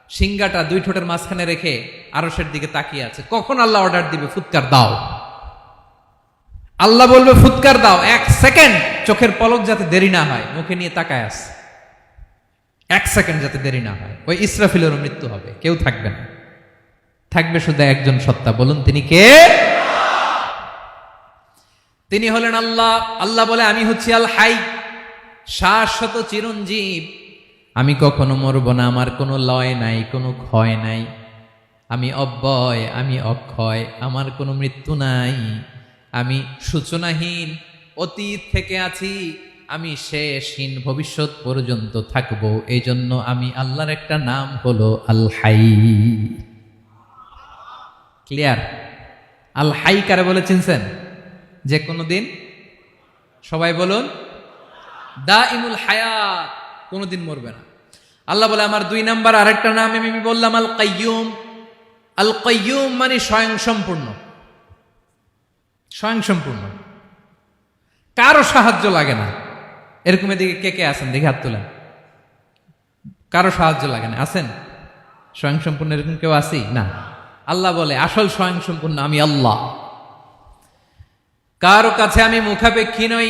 সিংগাটা 2 ঠোঁটের মাঝখানে রেখে আরশের দিকে তাকিয়ে আছে। কখন আল্লাহ অর্ডার দিবে ফুৎকার দাও, আল্লাহ বলবে ফুৎকার দাও, 1 সেকেন্ড চোখের পলক যাতে দেরি না হয়, মুখে নিয়ে তাকায় আছে, 1 সেকেন্ড যাতে দেরি না হয়, ওই ইসরাফিলেরও মৃত্যু হবে। কেউ থাকবে না, থাকবে শুধু একজন সত্তা। বলুন তিনি কে? তিনি হলেন আল্লাহ। আল্লাহ বলে আমি হচ্ছি আল হাই, শাশ্বত চিরঞ্জীব। আমি কখনো মরব না, আমার কোনো লয় নাই, কোনো ক্ষয় নাই। আমি অব্যয়, আমি অক্ষয়, আমার কোনো মৃত্যু নাই। আমি সূচনাহীন অতীত থেকে আছি, আমি শেষহীন ভবিষ্যৎ পর্যন্ত থাকবো। এই জন্য আমি আল্লাহর একটা নাম হলো আল হাই। ক্লিয়ার? আল হাই কারে বলে চিনছেন? যে কোনো দিন, সবাই বলুন, দাইমুল হায়াত, কোনোদিন মরবে না। আল্লাহ বলে আমার 2 নাম্বার আরেকটা নাম আমি বললাম আল কাইয়ুম। আল কাইয়ুম মানে স্বয়ংসম্পূর্ণ। স্বয়ংসম্পূর্ণ, কারো সাহায্য লাগে না। এরকম এদিকে কে কে আছেন দেখে হাত তোলেন। কারো সাহায্য লাগে না, আছেন? স্বয়ংসম্পূর্ণ এরকম কেউ আছি না? আল্লাহ বলে আসল স্বয়ংসম্পূর্ণ আমি আল্লাহ। কারো কাছে আমি মুখাপেক্ষী নই।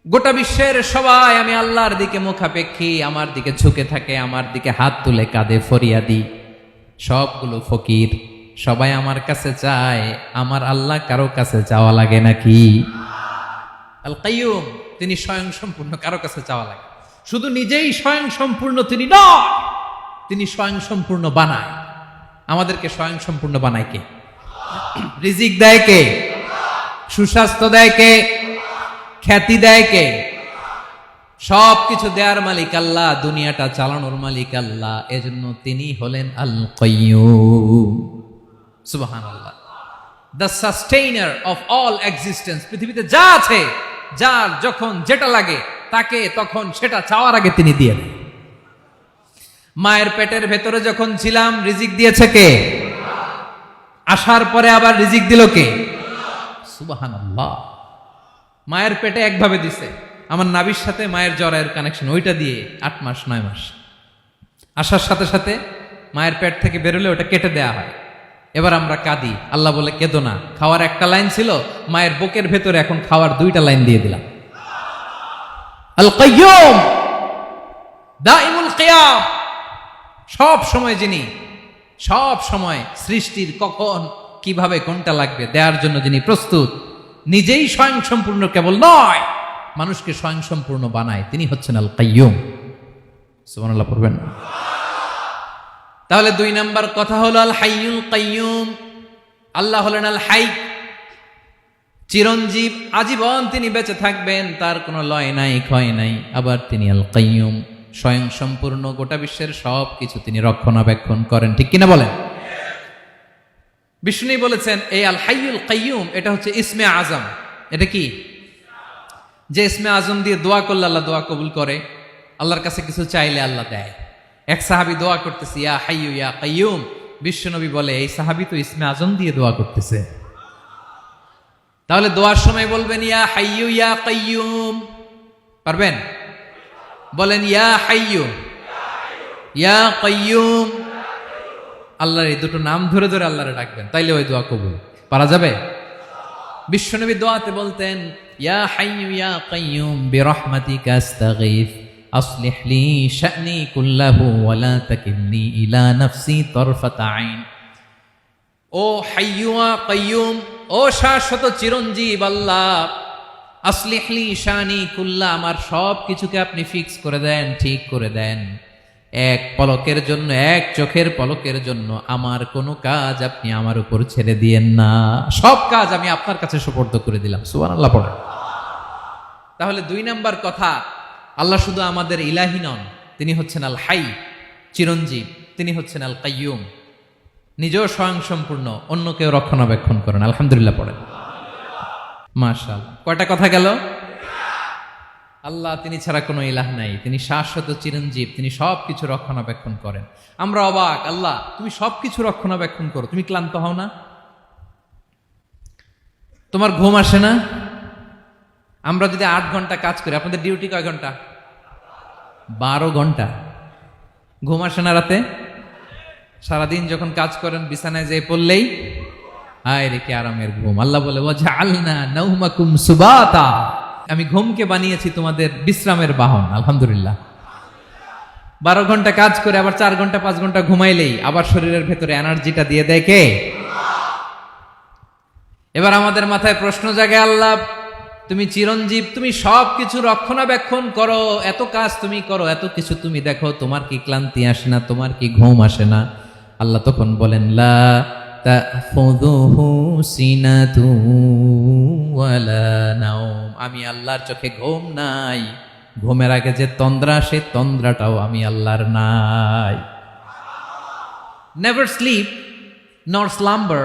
গোটা বিশ্বের সবাই আমি আল্লাহর দিকে মুখাপেক্ষী, আমার দিকে ঝুঁকে থাকে, আমার দিকে হাত তুলে কাঁধে ফরিয়াদি। সবগুলো ফকির, সবাই আমার কাছে চায়। আমার আল্লাহ কারো কাছে চাওয়া লাগে নাকি? আল কাইয়ুম, তিনি স্বয়ংসম্পূর্ণ, কারো কাছে চাওয়া লাগে। শুধু নিজেই স্বয়ংসম্পূর্ণ তিনি নয়, তিনি স্বয়ংসম্পূর্ণ বানায়। আমাদেরকে স্বয়ংসম্পূর্ণ বানায় কে? রিজিক দেয় কে? সুস্বাস্থ্য দেয় কে? খ্যাতি দেয় কে? সব কিছু দেয়ার মালিক আল্লাহ, দুনিয়াটা চালানোর মালিক আল্লাহ। এজন্য তিনি হলেন আল কাইয়ুম। সুবহানাল্লাহ। The sustainer of all existence. পৃথিবীতে যা আছে যার যখন যেটা লাগে তাকে তখন সেটা চাওয়ার আগে তিনি দিয়ে দেন। মায়ের পেটের ভেতরে যখন ছিলাম রিজিক দিয়েছে কে? আসার পরে আবার রিজিক দিল কে? সুবহানাল্লাহ। মায়ের পেটে একভাবে দিছে, আমার নাভির সাথে মায়ের জরায়ের কানেকশন, ওইটা দিয়ে 8 মাস 9 মাস আসার সাথে সাথে মায়ের পেট থেকে বেরোলে ওটা কেটে দেয়া হয়। এবার আমরা কাঁদি, আল্লাহ বলে কেঁদো না, খাওয়ার একটা লাইন ছিল, মায়ের বুকের ভেতরে এখন খাওয়ার 2টা লাইন দিয়ে দিলাম। আল কাইয়ুম দাইমুল কিয়াম, সব সময় যিনি, সব সময় সৃষ্টির কখন কিভাবে কোনটা লাগবে দেওয়ার জন্য যিনি প্রস্তুত, নিজেই স্বয়ং সম্পূর্ণ কেবল নয় মানুষকে স্বয়ং সম্পূর্ণ বানায়, তিনি হচ্ছেন আল কাইয়ুম। সুবহানাল্লাহ পড়বেন। তাহলে 2 নাম্বার কথা হলো আল হাইয়ুল কাইয়ুম। আল্লাহ হলেন আল হাই, চিরঞ্জীব, আজীবন তিনি বেঁচে থাকবেন, তার কোনো লয় নাই ক্ষয় নাই। আবার তিনি আল কাইয়ুম, স্বয়ং সম্পূর্ণ, গোটা বিশ্বের সব কিছু তিনি রক্ষণাবেক্ষণ করেন, ঠিক কিনা বলেন? বিষ্ণু বলেছেন এই আল হাইয়ুল কাইয়ুম এটা হচ্ছে ইসমে আজম। এটা কি? যে ইসমে আজম দিয়ে দোয়া করলে আল্লাহ দোয়া কবুল করে, আল্লাহর কাছে কিছু চাইলে আল্লাহ দেয়। এক সাহাবী দোয়া করতেছে ইয়া হাইয়ু ইয়া কাইয়ুম, বিশ্বনবী বলে এই সাহাবী তো ইসমে আজম দিয়ে দোয়া করতেছে। তাহলে দোয়ার সময় বলবেন ইয়া হাইয়ু ইয়া কাইয়ুম, পারবেন? বলেন ইয়া হাইয়ু ইয়া কাইয়ুম। আল্লাহর এই দুটো নাম ধরে ধরে আল্লাহরে ডাকবেন, তাইলে ওই দোয়া কবুল। পারা যাবে? বিশ্বনবী দোয়াতে বলতেন ইয়া হাইয়ু ইয়া কাইয়ুম বিরহমাতিকা আস্তাগীথ আসলিহ লি শা'নি কুল্লাহু ওয়া লা তাকিলনি ইলা নাফসি তারফাতা আইন। ও হাইয়ু ওয়া কাইয়ুম, ও শাশ্বত চিরঞ্জীব আল্লাহ, আসলিহ লি শা'নি কুল্লা, আমার সব কিছুকে আপনি ফিক্স করে দেন, ঠিক করে দেন। এক পলকের জন্য, এক চোখের পলকের জন্য আমার কোনো কাজ আপনি আমার উপর ছেড়ে দিয়েন না, সব কাজ আমি আপনার কাছে সুপর্দ করে দিলাম। সুবহানাল্লাহ পড়েন। তাহলে 2 নাম্বার কথা, আল্লাহ শুধু আমাদের ইলাহি নন, তিনি হচ্ছেন আল হাই, চিরঞ্জীব, তিনি হচ্ছেন আল কাইয়ুম, নিজেও স্বয়ং সম্পূর্ণ, অন্যকেও রক্ষণাবেক্ষণ করেন। আলহামদুলিল্লাহ পড়েন। মাশাআল্লাহ। কয়টা কথা গেল? আল্লাহ তিনি ছাড়া কোনো ইলাহ নাই, তিনি শাশ্বত চিরঞ্জীব, তিনি সব কিছু রক্ষণাবেক্ষণ করেন। আমরা অবাক, আল্লাহ তুমি সব কিছু রক্ষণাবেক্ষণ করো, তুমি ক্লান্ত হও না? তোমার ঘুম আসে না? আমরা যদি 8 ঘন্টা কাজ করি, আপনাদের ডিউটি কয় ঘন্টা? 12 ঘন্টা। ঘুম আসে না রাতে? সারাদিন যখন কাজ করেন বিছানায় যেয়ে পড়লেই আয় রে কি আরামের ঘুম। আল্লাহ বলে ওয়াজআলনা নাওমাকুম সুবাতা, আমি ঘুমকে বানিয়েছি তোমাদের বিশ্রামের বাহন। আলহামদুলিল্লাহ। 12 ঘন্টা কাজ করে আবার 4 ঘন্টা 5 ঘন্টা ঘুমাইলেই আবার শরীরের ভেতরে এনার্জিটা দিয়ে দেয় কে? এবার আমাদের মাথায় প্রশ্ন জাগে, আল্লাহ তুমি চিরঞ্জীব, তুমি সব কিছু রক্ষণাবেক্ষণ করো, এত কাজ তুমি করো, এত কিছু তুমি দেখো, তোমার কি ক্লান্তি আসে না? তোমার কি ঘুম আসে না? আল্লাহ তখন বলেন লা তাখুযুহু সিনাতু ওয়ালা নাওম, আমি আল্লাহর চোখে ঘুম নাই, ঘুমের আগে যে তন্দ্রা, সে তন্দ্রাটাও আমি আল্লাহর নাই। নেভার স্লিপ নর স্লাম্বার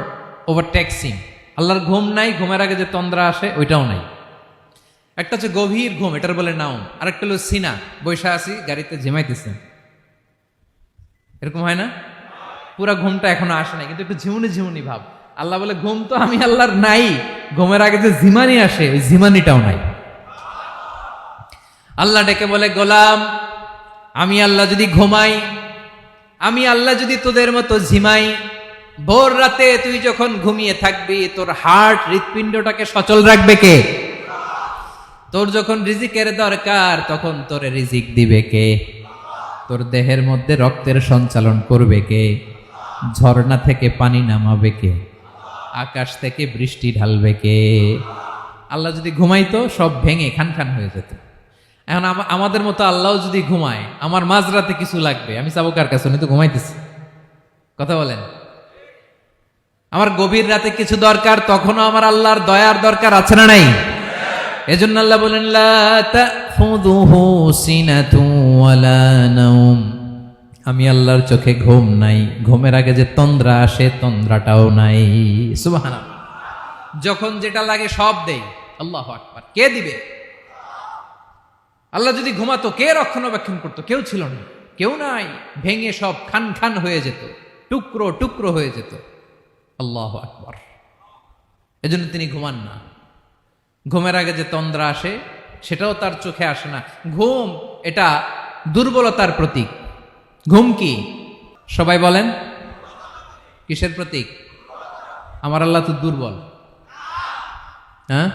ওভারটেকস হিম, আল্লাহর ঘুম নাই, ঘুমের আগে যে তন্দ্রা আসে ওইটাও নাই। একটা হচ্ছে গভীর ঘুম, এটার বলে নাওম, আর একটা হলো সিনা, বৈশা আছি গাড়িতে ঝিমাইতেছেন, এরকম হয় না? পুরা ঘুমটা এখনো আসে নাই, কিন্তু একটু ঝিমুনি ঝিমুনি ভাব। আল্লাহ বলে ঘুম তো আমি আল্লাহর নাই, ঘুমের আগে যে ঝিমানি আসে ওই ঝিমানিটাও নাই। আল্লাহ ডেকে বলে গোলাম, আমি আল্লাহ যদি ঘুমাই, আমি আল্লাহ যদি তোদের মতো ঝিমাই, ভোর রাতে তুই যখন ঘুমিয়ে থাকবি তোর হার্ট, হৃৎপিণ্ডটাকে সচল রাখবে কে? তোর যখন রিজিকের দরকার তখন তোরে রিজিক দিবে কে? তোর দেহের মধ্যে রক্তের সঞ্চালন করবে কে? ঝর্ণা থেকে পানি নামাবে কে? আকাশ থেকে বৃষ্টি ঢালবে কে? আল্লাহ যদি ঘুমাইতো সব ভেঙে খান খান হয়ে যেত। এখন আমাদের মতো আল্লাহ যদি ঘুমায়, আমার মাঝরাতে কিছু লাগবে, আমি যাবো কার কাছে? উনি তো ঘুমাইতেছি। কথা বলেন। আমার গভীর রাতে কিছু দরকার, তখনও আমার আল্লাহর দয়ার দরকার আছে না নাই? এজন্য আল্লাহ বলেন লা তাখুযুহু সিনাতু ওয়ালা নাওম, আমি আল্লাহর চোখে ঘুম নাই, ঘুমের আগে যে তন্দ্রা আসে তন্দ্রাটাও নাই। সুবহানাল্লাহ। যখন যেটা লাগে সব দেই, আল্লাহু আকবার। কে দিবে? আল্লাহ যদি ঘুমাতো কে রক্ষণাবেক্ষণ করতো? কেউ ছিল না, কেউ নাই, ভেঙে সব খান খান হয়ে যেত, টুকরো টুকরো হয়ে যেত। আল্লাহু আকবার। এজন্য তিনি ঘুমান না। ঘুমের আগে যে তন্দ্রা আসে সেটাও তার চোখে আসে না। ঘুম এটা দুর্বলতার প্রতীক। ঘুম কি? সবাই বলেন, কিসের প্রতীক? আমার আল্লাহ তো দুর্বল। হ্যাঁ,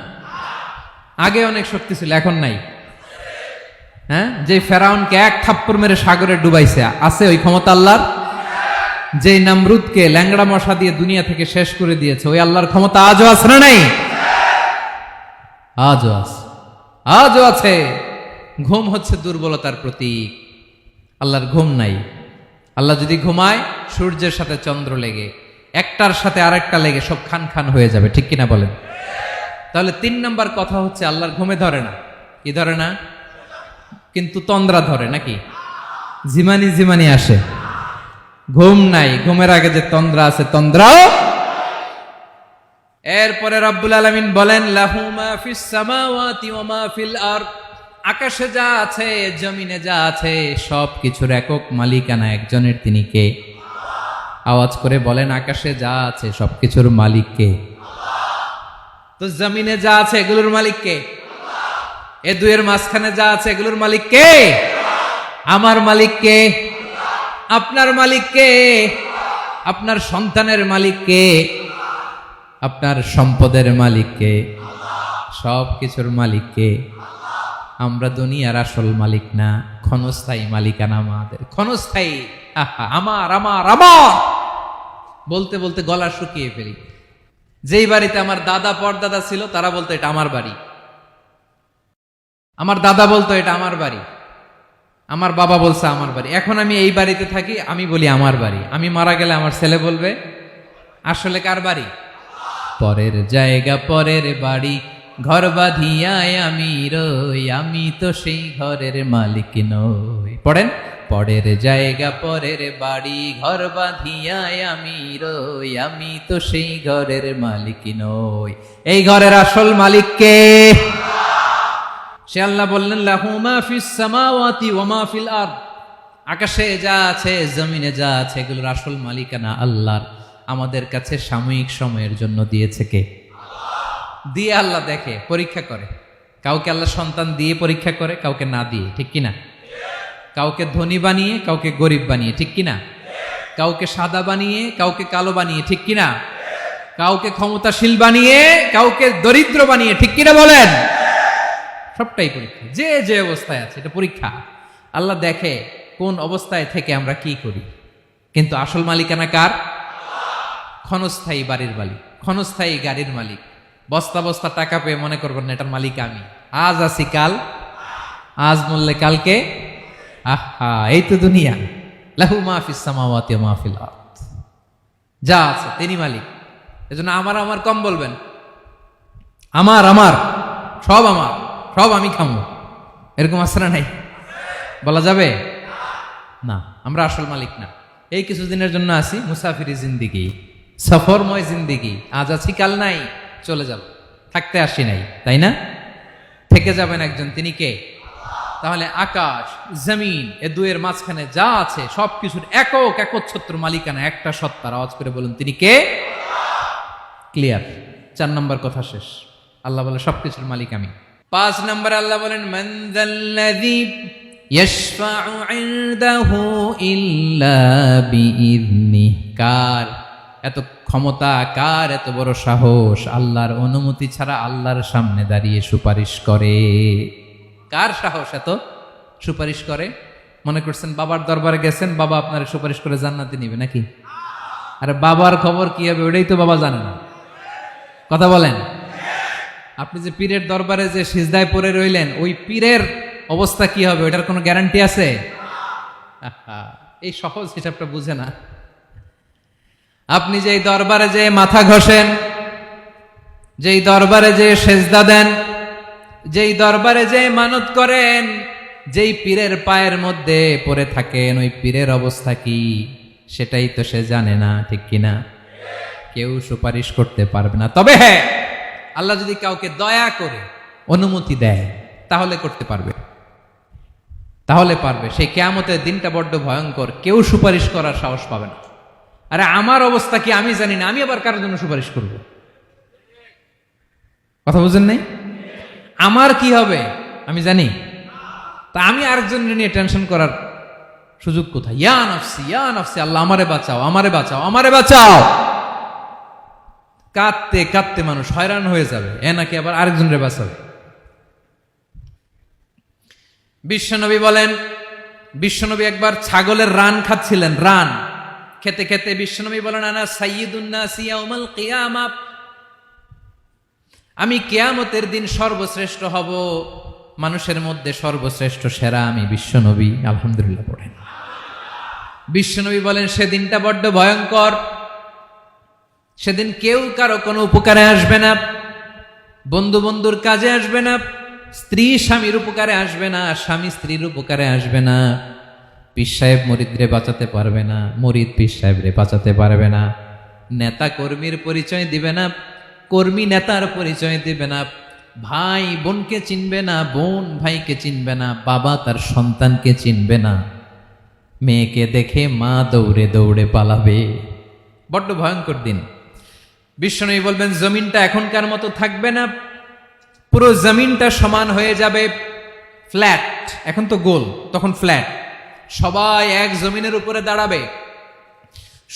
আগে অনেক শক্তি ছিল, এখন নাই। হ্যাঁ, যে ফেরাউনকে এক থাপ্পড় মেরে সাগরে ডুবাইছে, আছে ওই ক্ষমতা আল্লাহর? যে নামরুদকে ল্যাংড়া মশা দিয়ে দুনিয়া থেকে শেষ করে দিয়েছে, ওই আল্লাহর ক্ষমতা আজও আছে না নাই? আজও আছে, আজও আছে। ঘুম হচ্ছে দুর্বলতার প্রতীক। আল্লাহর ঘুম নাই। আল্লাহ যদি ঘুমায়, সূর্যের সাথে চন্দ্র লেগে, একটার সাথে আরেকটা লেগে সব খান খান হয়ে যাবে, ঠিক কিনা বলেন? তাহলে 3 নাম্বার কথা হচ্ছে আল্লাহর ঘুমে ধরে না। কি ধরে না? কিন্তু তন্দ্রা ধরে নাকি? জিমানি জিমানি আসে। ঘুম নাই, ঘুমের আগে যে তন্দ্রা আছে, তন্দ্রাও। এরপরে রব্বুল আলামিন বলেন, লাহু মা ফিস সামাওয়াতি ওয়া মা ফিল আরদ। আকাশে যা আছে, জমিনে যা আছে, সব কিছুর একক মালিকানা একজনের। তিনি কে? আওয়াজ করে বলেন, আকাশে যা আছে সবকিছুর মালিক কে? তো জমিনে যা আছে এগুলোর মালিক কে? এ দুয়ের মাঝখানে যা আছে এগুলোর মালিক কে? আমার মালিক কে? আপনার মালিক কে? আপনার সন্তানের মালিক কে? আপনার সম্পদের মালিক কে? সব কিছুর মালিক কে? আমরা দুনিয়ার আসল মালিক না, ক্ষণস্থায়ী মালিকানা আমাদের। ক্ষণস্থায়ী। আমার আমার আমার বলতে বলতে গলা শুকিয়ে ফেলি। যেই বাড়িতে আমার দাদা পরদাদা ছিল, তারা বলতো এটা আমার বাড়ি। আমার দাদা বলতো এটা আমার বাড়ি, আমার বাবা বলছে আমার বাড়ি। এখন আমি এই বাড়িতে থাকি, আমি বলি আমার বাড়ি। আমি মারা গেলে আমার ছেলে বলবে আসলে কার বাড়ি? পরের জায়গা পরের বাড়ি, ঘর বাঁধিয়ায় আমি রই, আমি তো সেই ঘরের মালিক নই। পড়েন, পরের জায়গা পরের বাড়ি, ঘর বাঁধিয়ায় আমি রই, আমি তো সেই ঘরের মালিক নই। এই ঘরের আসল মালিক কে? সে আল্লাহ বললেন, লাহু মা ফিস সামাওয়াতি ওয়া মা ফিল আরদ। আকাশে যা আছে, জমিনে যা আছে, এগুলোর আসল মালিকানা আল্লাহর। আমাদের কাছে সাময়িক সময়ের জন্য দিয়েছে কে? দিয়ে আল্লাহ দেখে, পরীক্ষা করে। কাউকে আল্লাহ সন্তান দিয়ে পরীক্ষা করে, কাউকে না দিয়ে, ঠিক কিনা? কাউকে ধনী বানিয়ে, কাউকে গরিব বানিয়ে, ঠিক কিনা? কাউকে সাদা বানিয়ে, কাউকে কালো বানিয়ে, ঠিক কিনা? কাউকে ক্ষমতাশীল বানিয়ে, কাউকে দরিদ্র বানিয়ে, ঠিক কিনা বলেন? সবটাই পরীক্ষা। যে যে অবস্থায় আছে এটা পরীক্ষা। আল্লাহ দেখে কোন অবস্থায় থেকে আমরা কি করি। কিন্তু আসল মালিকানা কার? ক্ষণস্থায়ী বাড়ির মালিক, ক্ষণস্থায়ী গাড়ির মালিক। বস্তা বস্তা টাকা পেয়ে মনে করবেন না এটার মালিক আমি। আজ আছি কাল, আজ মরলে কালকে। আহা, এই তো দুনিয়া। লাহু মা ফিস সামাওয়াতি ওয়া মা ফিল আরদ। যা আছে তিনি মালিক। এজন্য আমার আমার কম বলবেন। আমার আমার সব আমার, সব আমি খামো, এরকম আসরা নাই? বলা যাবে না। আমরা আসল মালিক না। এই কিছুদিনের জন্য আসি, মুসাফিরি জিন্দিগি, সফরময় জিন্দিগি। আজ আছি কাল নাই, চলে যাব। থাকতে আসি নাই, তাই না? থেকে যাবেন একজন, তিনি কে? তাহলে আকাশ জমিন এ দুয়ের মাঝখানে যা আছে সবকিছুর একক একচ্ছত্র মালিকানা একটা সত্তার। আওয়াজ করে বলুন, তিনি কে? ক্লিয়ার। 4 নম্বর কথা শেষ। আল্লাহ বলে সবকিছুর মালিক আমি। 5 নম্বরে আল্লাহ বলেন, মান যাল্লাযী ইয়াশফাউ ইনদাহু ইল্লা বিইযনিহি। কার এত ক্ষমতা, কার এত বড় সাহস, আল্লাহর অনুমতি ছাড়া আল্লাহর সামনে দাঁড়িয়ে সুপারিশ করে? কার সাহস এত সুপারিশ করে? মনে করছেন বাবার দরবারে গেছেন, বাবা আপনার সুপারিশ করে জান্নাতে নিবে নাকি? আরে বাবার খবর কি হবে ওটাই তো বাবা জানে না। কথা বলেন। আপনি যে পীরের দরবারে যে সিজদায় পড়ে রইলেন, ওই পীরের অবস্থা কি হবে ওটার কোনো গ্যারান্টি আছে? এই সহজ হিসাবটা বুঝে না। আপনি যেই দরবারে যে মাথা ঘষেন, যেই দরবারে যে সেজদা দেন, যেই দরবারে যে মানত করেন, যেই পীরের পায়ের মধ্যে পড়ে থাকেন, ওই পীরের অবস্থা কি সেটাই তো সে জানে না, ঠিক কিনা? কেউ সুপারিশ করতে পারবে না। তবে হ্যাঁ, আল্লাহ যদি কাউকে দয়া করে অনুমতি দেয় তাহলে করতে পারবে, তাহলে পারবে। সেই কিয়ামতের দিনটা বড্ড ভয়ঙ্কর, কেউ সুপারিশ করার সাহস পাবে না। আরে আমার অবস্থা কি আমি জানি না, আমি আবার কারোর জন্য সুপারিশ করব? কথা বুঝেন নাই? আমার কি হবে আমি জানি, তা আমি আরেকজনের নিয়ে টেনশন করার সুযোগ কোথায়? ইয়া নাফসি ইয়া নাফসি, আল্লাহ আমারে বাঁচাও, আমারে বাঁচাও, আমারে বাঁচাও। কাঁদতে কাঁদতে মানুষ হয়রান হয়ে যাবে, এ নাকি আবার আরেকজনের বাঁচাবে। বিশ্বনবী বলেন, বিশ্বনবী একবার ছাগলের রান খাচ্ছিলেন, রান খেতে খেতে বিশ্বনবী বলেন, আনা সাইয়্যিদুন নাসি ইয়াউমাল কিয়ামা, আমি কিয়ামতের দিন সর্বশ্রেষ্ঠ হব, মানুষের মধ্যে সর্বশ্রেষ্ঠ সেরা আমি বিশ্বনবী। আলহামদুলিল্লাহ পড়েন। বিশ্বনবী বলেন সেদিনটা বড্ড ভয়ঙ্কর, সেদিন কেউ কারো কোনো উপকারে আসবে না, বন্ধু বন্ধুর কাজে আসবে না, স্ত্রী স্বামীর উপকারে আসবে না, স্বামী স্ত্রীর উপকারে আসবে না, পীর সাহেব মুরিদরে বাঁচাতে পারবে না, মুরিদ পীর সাহেবরে বাঁচাতে পারবে না, নেতা কর্মীর পরিচয় দিবে না, কর্মী নেতার পরিচয় দিবে না, ভাই বোনকে চিনবে না, বোন ভাইকে চিনবে না, বাবা তার সন্তানকে চিনবে না, মেয়েকে দেখে মা দৌড়ে দৌড়ে পালাবে। বড্ড ভয়ঙ্কর দিন। বিশ্বনবী বলবেন জমিনটা এখনকার মতো থাকবে না, পুরো জমিনটা সমান হয়ে যাবে, ফ্ল্যাট। এখন তো গোল, তখন ফ্ল্যাট। সবাই এক জমিনের উপরে দাঁড়াবে,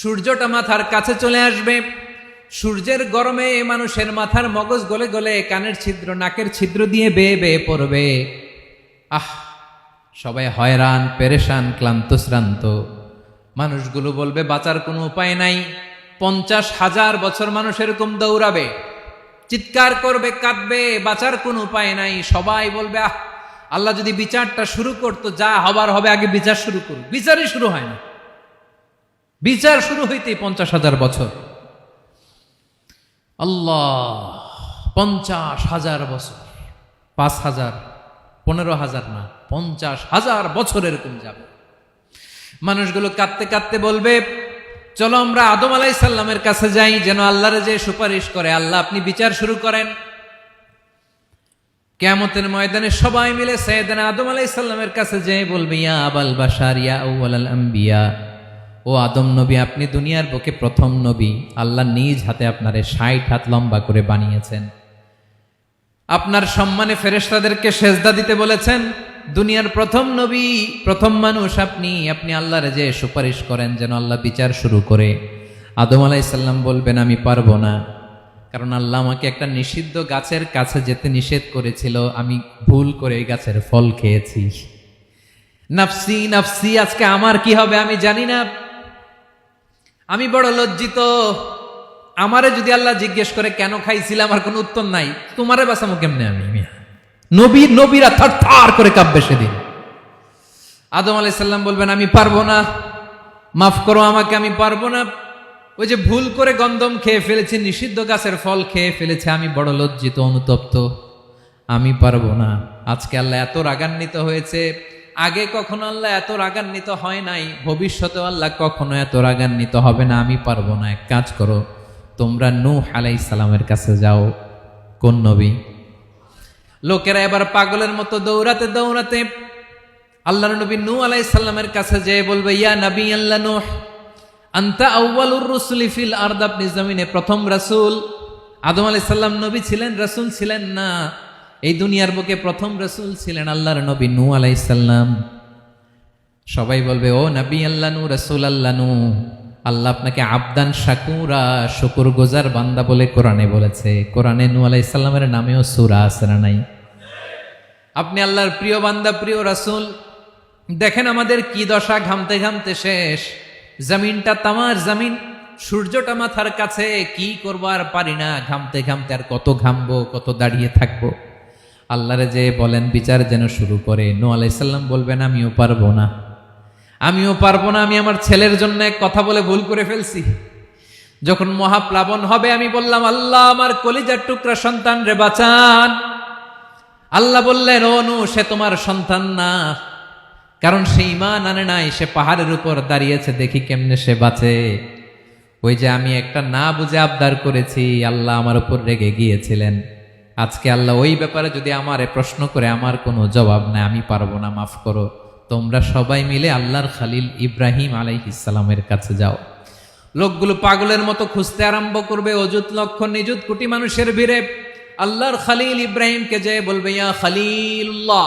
সূর্যটা মাথার কাছে চলে আসবে, সূর্যের গরমে মানুষের মাথার মগজ গলে গলে কানের ছিদ্র নাকের ছিদ্র দিয়ে বেয়ে বেয়ে পড়বে। আহ, সবাই হয়রান পেরেশান ক্লান্ত শ্রান্ত। মানুষগুলো বলবে বাঁচার কোনো উপায় নাই। 50,000 বছর মানুষ এরকম দৌড়াবে, চিৎকার করবে, কাঁদবে, বাঁচার কোনো উপায় নাই। সবাই বলবে আহ, আল্লাহ যদি বিচারটা শুরু করতো, যা হবার হবে, আগে বিচার শুরু করুক। বিচারই শুরু হয় না, বিচার শুরু হইতেই 50,000 বছর। আল্লাহ, 50,000 বছর, 5,000, 15,000 না, 50,000 বছর এরকম যাবে। মানুষগুলো কাঁদতে কাঁদতে বলবে চলো আমরা আদম আলাইহিস সালামের কাছে যাই, যেন আল্লাহর যে সুপারিশ করে, আল্লাহ আপনি বিচার শুরু করেন। কিয়ামতের ময়দানে সবাই মিলে সাইয়েদনা আদম আলাইহিস সালামের কাছে যেয়ে বলবে ইয়া আবাল বাশার ইয়া আউয়ালাল আম্বিয়া, ও আদম নবী, আপনি দুনিয়ার বুকে প্রথম নবী, আল্লাহ নিজ হাতে আপনারে 60 হাত লম্বা করে বানিয়েছেন, আপনার সম্মানে ফেরেশতাদেরকে সেজদা দিতে বলেছেন, দুনিয়ার প্রথম নবী, প্রথম মানুষ আপনি, আপনি আল্লাহর যে সুপারিশ করেন যেন আল্লাহ বিচার শুরু করে। আদম আলাইহিস সালাম বলবেন আমি পারবো না, কারণ আল্লাহ আমাকে একটা নিষিদ্ধ গাছের কাছে যেতে নিষেধ করেছিল, আমি ভুল করে এই গাছের ফল খেয়েছি। নাফসি নাফসি, আজকে আমার কি হবে আমি জানি না, আমি বড় লজ্জিত। আমারে যদি আল্লাহ জিজ্ঞেস করে কেন খাইছিলাম, আমার কোনো উত্তর নাই, তোমারে বাঁচামো কেমনে আমি? নবীরা থার করে কাঁপবে সেদিন। আদম আলাইহিস সালাম বলবেন আমি পারবো না, মাফ করো আমাকে, আমি পারবো না, ওই যে ভুল করে গন্ধম খেয়ে ফেলেছি, নিষিদ্ধ গাছের ফল খেয়ে ফেলেছে, আমি বড় লজ্জিত অনুতপ্ত, আমি পারবো না। আজকে আল্লাহ এত রাগান্বিত হয়েছে, আগে কখনো আল্লাহ এত রাগান্বিত হয় নাই, ভবিষ্যতেও আল্লাহ কখনো এত রাগান্বিত হবে না, আমি পারবো না। এক কাজ করো, তোমরা নূহ আলাইহিস সালামের কাছে যাও। কোন নবী? লোকেরা এবার পাগলের মতো দৌড়াতে দৌড়াতে আল্লাহর নবী নূহ আলাইহিস সালামের কাছে যেয়ে বলবে ইয়া নবী আল্লাহ নূহ, আনতা আউয়ালুর রুসুলি ফিল আরদ, আপনি জমিনে প্রথম রাসূল। আদম আলাইহিস সালাম নবী ছিলেন, রাসূল ছিলেন না, এই দুনিয়ার বুকে প্রথম রাসূল ছিলেন আল্লাহর নবী নূহ আলাইহিস সালাম। সবাই বলবে ও নবী আল্লাহ নূহ, রাসূল আল্লাহ নূহ, আল্লাহ আপনাকে আবদান শাকুরা, শুকরগুজার বান্দা বলে কোরআনে বলেছে। কোরআনে নূহ আলাইহিস সালামের নামেও সূরা আছে না নাই? আপনি আল্লাহর প্রিয় বান্দা, প্রিয় রাসূল। দেখেন আমাদের কি দশা, ঘামতে ঘামতে শেষ, জমিনটা তামার জমিন, সূর্যটা মাথার কাছে, কি করবো আর পারি না, ঘামতে ঘামতে আর কত ঘামবো, কত দাঁড়িয়ে থাকবো। আল্লাহরে যে বলেন বিচার যেন শুরু করে। নূহ আলাইহিস সালাম বলবেন আমিও পারবো না, আমিও পারবো না, আমি আমার ছেলের জন্য এক কথা বলে ভুল করে ফেলছি। যখন মহাপ্লাবন হবে আমি বললাম আল্লাহ আমার কলিজার টুকরা সন্তান রে বাঁচান। আল্লাহ বললেন ও নূহ, সে তোমার সন্তান না, কারণ সে ঈমান আনে নাই, সে পাহাড়ের উপর দাঁড়িয়েছে, দেখি কেমনে সে বাঁচে। ওই যে আমি একটা না বুঝে আবদার করেছি, আল্লাহ আমার উপর রেগে গিয়েছিলেন। আজকে আল্লাহ ওই ব্যাপারে যদি আমারে প্রশ্ন করে, আমার কোনো জবাব নাই, আমি পারবো না, মাফ করো। তোমরা সবাই মিলে আল্লাহর খালিল ইব্রাহিম আলাইহিস সালামের কাছে যাও। লোকগুলো পাগলের মতো খুঁজতে আরম্ভ করবে, অযুত লক্ষ নিযুত কোটি মানুষের ভিড়ে আল্লাহর খালিল ইব্রাহিমকে যে বলবে, ইয়া খালিলুল্লাহ,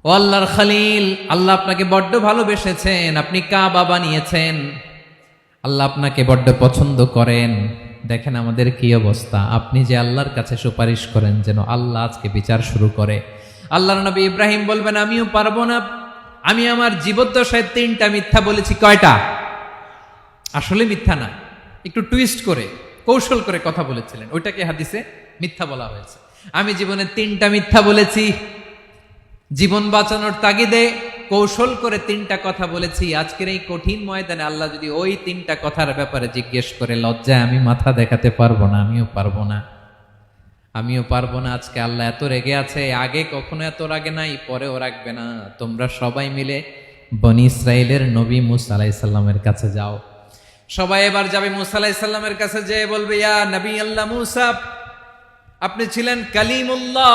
ও আল্লাহর খালিল, আল্লাহ আপনাকে বড্ড ভালোবেসেছেন, আপনি কাবা বানিয়েছেন, আল্লাহ আপনাকে বড্ড পছন্দ করেন। দেখেন আমাদের কি অবস্থা। আপনি যে আল্লাহর কাছে সুপারিশ করেন যেন আল্লাহ আজকে বিচার শুরু করে। আল্লাহর নবী ইব্রাহিম বলবেন, আমিও পারবো না, আমি আমার জীবদ্দশায় 3টা মিথ্যা বলেছি। কয়টা? আসলে মিথ্যা না, একটু টুইস্ট করে কৌশল করে কথা বলেছিলেন, ওইটাকে হাদিসে মিথ্যা বলা হয়েছে। আমি জীবনে 3টা মিথ্যা বলেছি, জীবন বাঁচানোর তাগিদে কৌশল করে 3টা কথা বলেছি। আজকের এই কঠিন ময়দানে আল্লাহ যদি ওই 3টা কথার ব্যাপারে জিজ্ঞেস করে, লজ্জায় আমি মাথা দেখাতে পারবো না, আমিও পারবো না, আমিও পারবো না। আজকে আল্লাহ এত রেগে আছে, আগে কখনো এত রাগে নাই, পরেও রাখবে না। তোমরা সবাই মিলে বনি ইসরাইলের নবী মুসা আলাইহিস সালামের কাছে যাও। সবাই এবার যাবে মুসা আলাইহিস সালামের কাছে, যে বলবে, ইয়া নবী আল্লাহ মুসা, আপনি ছিলেন কালিমুল্লাহ,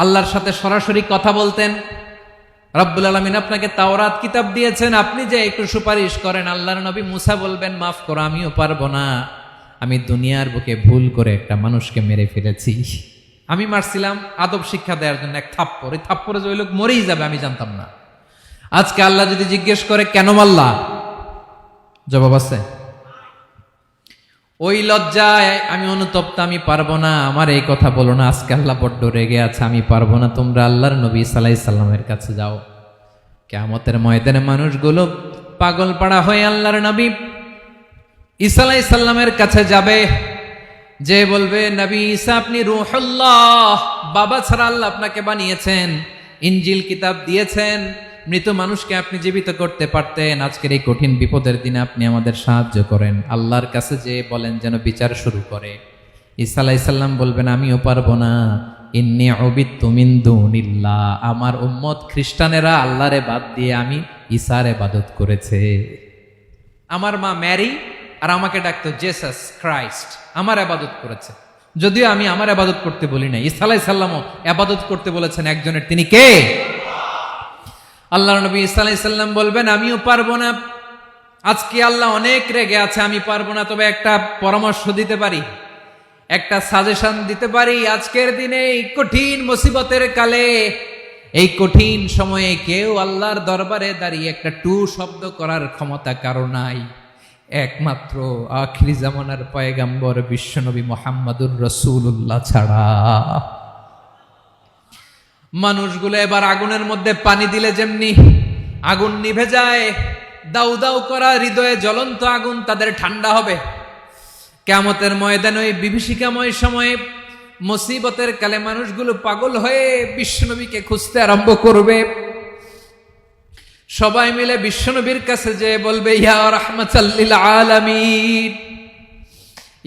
আল্লাহর সাথে সরাসরি কথা বলতেন। রব্বুল আলামিন আপনাকে তাওরাত কিতাব দিয়েছেন, আপনি যে একটু সুপারিশ করেন। আল্লাহর নবী মুসা বলবেন, মাফ করো, আমিও পারবো না, আমি দুনিয়ার বুকে ভুল করে একটা মানুষকে মেরে ফেলেছি। আমি মারছিলাম আদব শিক্ষা দেওয়ার জন্য এক থাপ্পড়, এই থাপ্পড়ে যে ওই লোক মরেই যাবে আমি জানতাম না। আজকে আল্লাহ যদি জিজ্ঞেস করে কেন মারলা, জবাব আছে? ওই লজ্জায় আমি অনুতপ্ত, আমি পারবো না, আমার এই কথা বলো না। আজকে আল্লাহ বড্ড রেগে আছে, আমি পারবো না। তোমরা আল্লাহর নবী ঈসা আলাইহিস সালামের কাছে যাও। কিয়ামতের ময়দানে মানুষগুলো পাগল পাড়া হয়ে আল্লাহর নবী ঈসা আলাইহিস সালামের কাছে যাবে, যে বলবে, নবী ঈসা আপনি রূহুল্লাহ, বাবা ছাড়া আল্লাহ আপনাকে বানিয়েছেন, ইনজিল কিতাব দিয়েছেন, মৃত মানুষকে আপনি জীবিত করতে পারতেন। আজকের এই কঠিন বিপদের দিনে আপনি আমাদের সাহায্য করেন। আল্লাহর কাছে যে বলেন যেন বিচার শুরু করে। ঈসা আলাইহিস সালাম বলবেন, আমিও পারবো না, ইন্নী উবিদতু মিন দুনিল্লাহ, আমার উম্মত খ্রিস্টানেরা আল্লাহরে বাদ দিয়ে আমি ঈসার ইবাদত করেছে। আমার মা ম্যারি আর আমাকে ডাকতো জেসাস ক্রাইস্ট, আমার ইবাদত করেছে। যদিও আমি আমার ইবাদত করতে বলি না, ঈসা আলাইহিস সালামও ইবাদত করতে বলেছেন একজনের, তিনি কে? আল্লাহর নবী ঈসা আলাইহিস সালাম বলবেন, আমিও পারবো না, আজকে আল্লাহ অনেক রেগে আছে, আমি পারবো না। তবে একটা পরামর্শ দিতে পারি, একটা সাজেশন দিতে পারি। আজকের দিনে এই কঠিন মুসিবতের কালে, এই কঠিন সময়ে কেউ আল্লাহর দরবারে দাঁড়িয়ে একটা টু শব্দ করার ক্ষমতা কারো নাই, একমাত্র আখিরি জামানার পয়গাম্বর বিশ্বনবী মুহাম্মদুর রাসূলুল্লাহ ছাড়া। মানুষগুলো এবার আগুনের মধ্যে পানি দিলে যেমনি আগুন নিভে যায়, দাউ দাউ করা হৃদয়ে জ্বলন্ত আগুন তাদের ঠান্ডা হবে। কিয়ামতের ময়দানে ওই বিভীষিকাময় সময়ে, মুসিবতের কালে মানুষগুলো পাগল হয়ে বিশ্বনবীকে খুঁজতে আরম্ভ করবে। সবাই মিলে বিশ্বনবীর কাছে যে বলবে, ইয়া রাহমাতাল লিল আলামিন,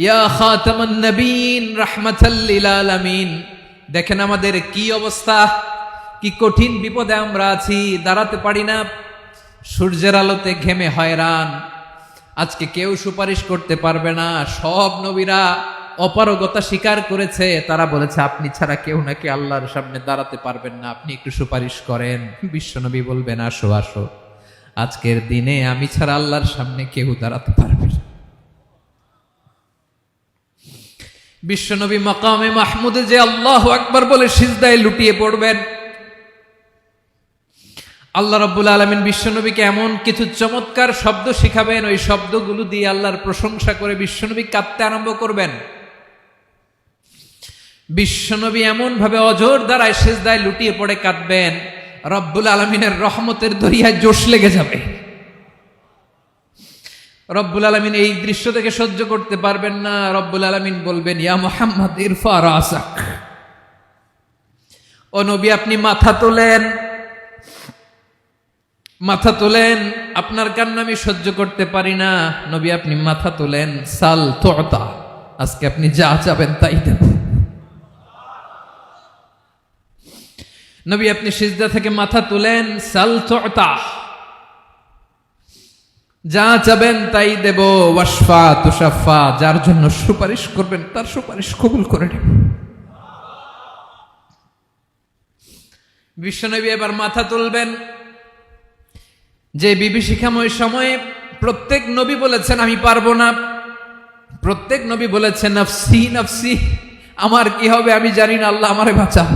ইয়া খাতামান নবীন, রাহমাতাল লিল আলামিন। দেখেন আমাদের কি অবস্থা, কি কঠিন বিপদে আমরা আছি, দাঁড়াতে পারি না, সূর্যের আলোতে ঘেমে হয়রান। আজকে কেউ সুপারিশ করতে পারবে না। সব নবীরা অপারগতা স্বীকার করেছে, তারা বলেছে আপনি ছাড়া কেউ নাকি আল্লাহর সামনে দাঁড়াতে পারবেন না, আপনি একটু সুপারিশ করেন। বিশ্বনবী বলবেন, আসো আসো, আজকের দিনে আমি ছাড়া আল্লাহর সামনে কেউ দাঁড়াতে পারবে না। বিশ্বনবী মাকামে মাহমুদে যে আল্লাহু আকবার বলে সিজদায় লুটিয়ে পড়বেন। আল্লাহ রাব্বুল আলামিন বিশ্বনবীকে এমন কিছু চমৎকার শব্দ শিখাবেন, ওই শব্দগুলো দিয়ে আল্লাহর প্রশংসা করে বিশ্বনবী কাঁদতে আরম্ভ করবেন। বিশ্বনবী এমন ভাবে অজর দ্বারায় সিজদায় লুটিয়ে পড়ে কাঁদবেন, রব্বুল আলামিনের রহমতের দরিয়ায় জোশ লেগে যাবে। রব্বুল আলামিন এই দৃশ্য থেকে সহ্য করতে পারবেন না। রব্বুল আলামিন বলবেন, ইয়া মুহাম্মদ ইরফা রাসাক, ও নবী আপনি মাথা তোলেন, মাথা তোলেন, আপনার কান্না আমি সহ্য করতে পারি না। নবী আপনি মাথা তোলেন, সাল তুতা, আজকে আপনি যা চাবেন তাই দেব। নবী আপনি সিজদা থেকে মাথা তুলেন, সাল তুতা। যা চাবেন তাই দেব, ওয়াশফা তুশাফা, যার জন্য সুপারিশ করবেন তার সুপারিশ কবুল করে নেব। বিশ্বনবী এবার মাথা তুলবেন। যে বিভীষিকাময় সময়ে প্রত্যেক নবী বলেছেন আমি পারবো না, প্রত্যেক নবী বলেছেন নফসি নফসি, আমার কি হবে আমি জানি না, আল্লাহ আমারে বাঁচাও।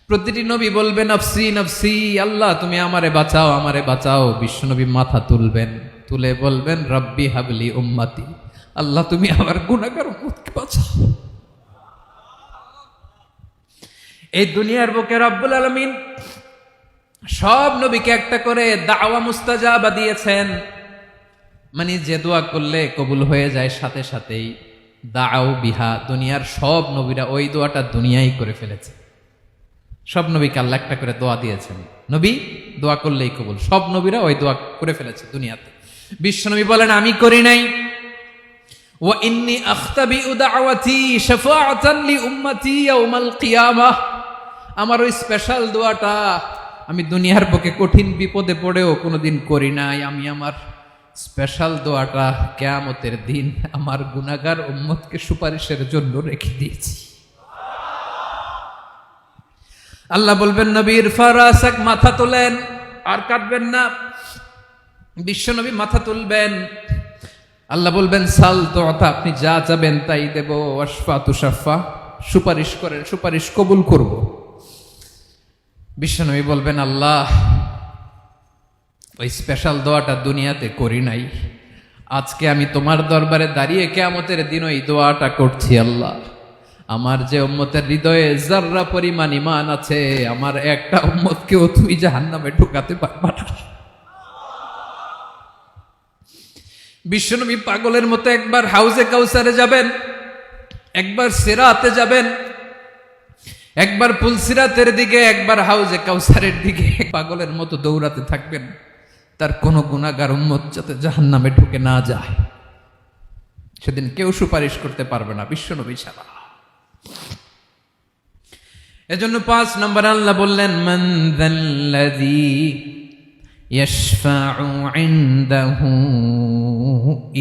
প্রতিটি নবী বলবে নফসি নফসি, আল্লাহ তুমি আমারে বাঁচাও আমারে বাঁচাও। বিশ্বনবী মাথা তুলবেন, তুলে বলবেন রব্বি হাবলি উম্মতি, আল্লাহ তুমি আমার গুনাহগার উম্মতকে বাঁচাও। এই দুনিয়ার বুকে রব্বুল আলামিন সব নবীকে একটা করে দাওয়া মুস্তাজাবা দিয়েছেন, মানে যে দোয়া করলে কবুল হয়ে যায় সাথে সাথেই। দাও বিহা, দুনিয়ার সব নবীরা ওই দোয়াটা দুনিয়ায় করে ফেলেছে। সব নবীকে আল্লাহ একটা করে দোয়া দিয়েছেন, নবী দোয়া করলেই কবুল। সব নবীরা ওই দোয়া করে ফেলেছে দুনিয়াতে। বিশ্বনবী বলেন আমি করি নাই। ওয়া ইন্নী আখতাবিউ দাওয়াতি শাফাআতান লি উম্মতি ইয়াউমাল কিয়ামাহ, আমার ওই স্পেশাল দোয়াটা আমি দুনিয়ার বুকে কঠিন বিপদে পড়েও কোনোদিন করি নাই। আমি আমার স্পেশাল দোয়াটা কিয়ামতের দিন আমার গুনাহগার উম্মতকে সুপারিশের জন্য রেখে দিয়েছি। আল্লাহ বলবেন নবীর ফারাসাক, মাথা তোলেন, আর কাটবেন না। বিশ্বনবী মাথা তুলবেন, আল্লাহ বলবেন সাল তোতা, আপনি যা চাবেন তাই দেব। ওয়াশফা তুশাফা, সুপারিশ করেন সুপারিশ কবুল করব। বিশ্বনবী বলবেন আল্লাহ ওই স্পেশাল দোয়াটা দুনিয়াতে করি নাই, আজকে আমি তোমার দরবারে দাঁড়িয়ে কিয়ামতের দিন ওই দোয়াটা করছি। আল্লাহ আমার যে উম্মতের হৃদয়ে যাররা পরিমাণ ঈমান আছে, আমার একটা উম্মতকেও তুমি জাহান্নামে ঢুকাতে পারবা না। বিশ্বনবী পাগলের মতো একবার হাউজে কাউসারে যাবেন, একবার সিরাতে যাবেন, একবার পুলসিরাতের দিকে, একবার হাউজে কাউসারের দিকে, পাগলের মতো দৌড়াতে থাকবেন, তার কোনো গুনাহগার উম্মত যাতে জাহান্নামে ঢুকে না যায়। সেদিন কেউ সুপারিশ করতে পারবে না বিশ্বনবী ছাড়া। এজন্য 5 নম্বর আল্লাহ বললেন মান যাল্লাযী ইয়াশফাউ ইনদাহু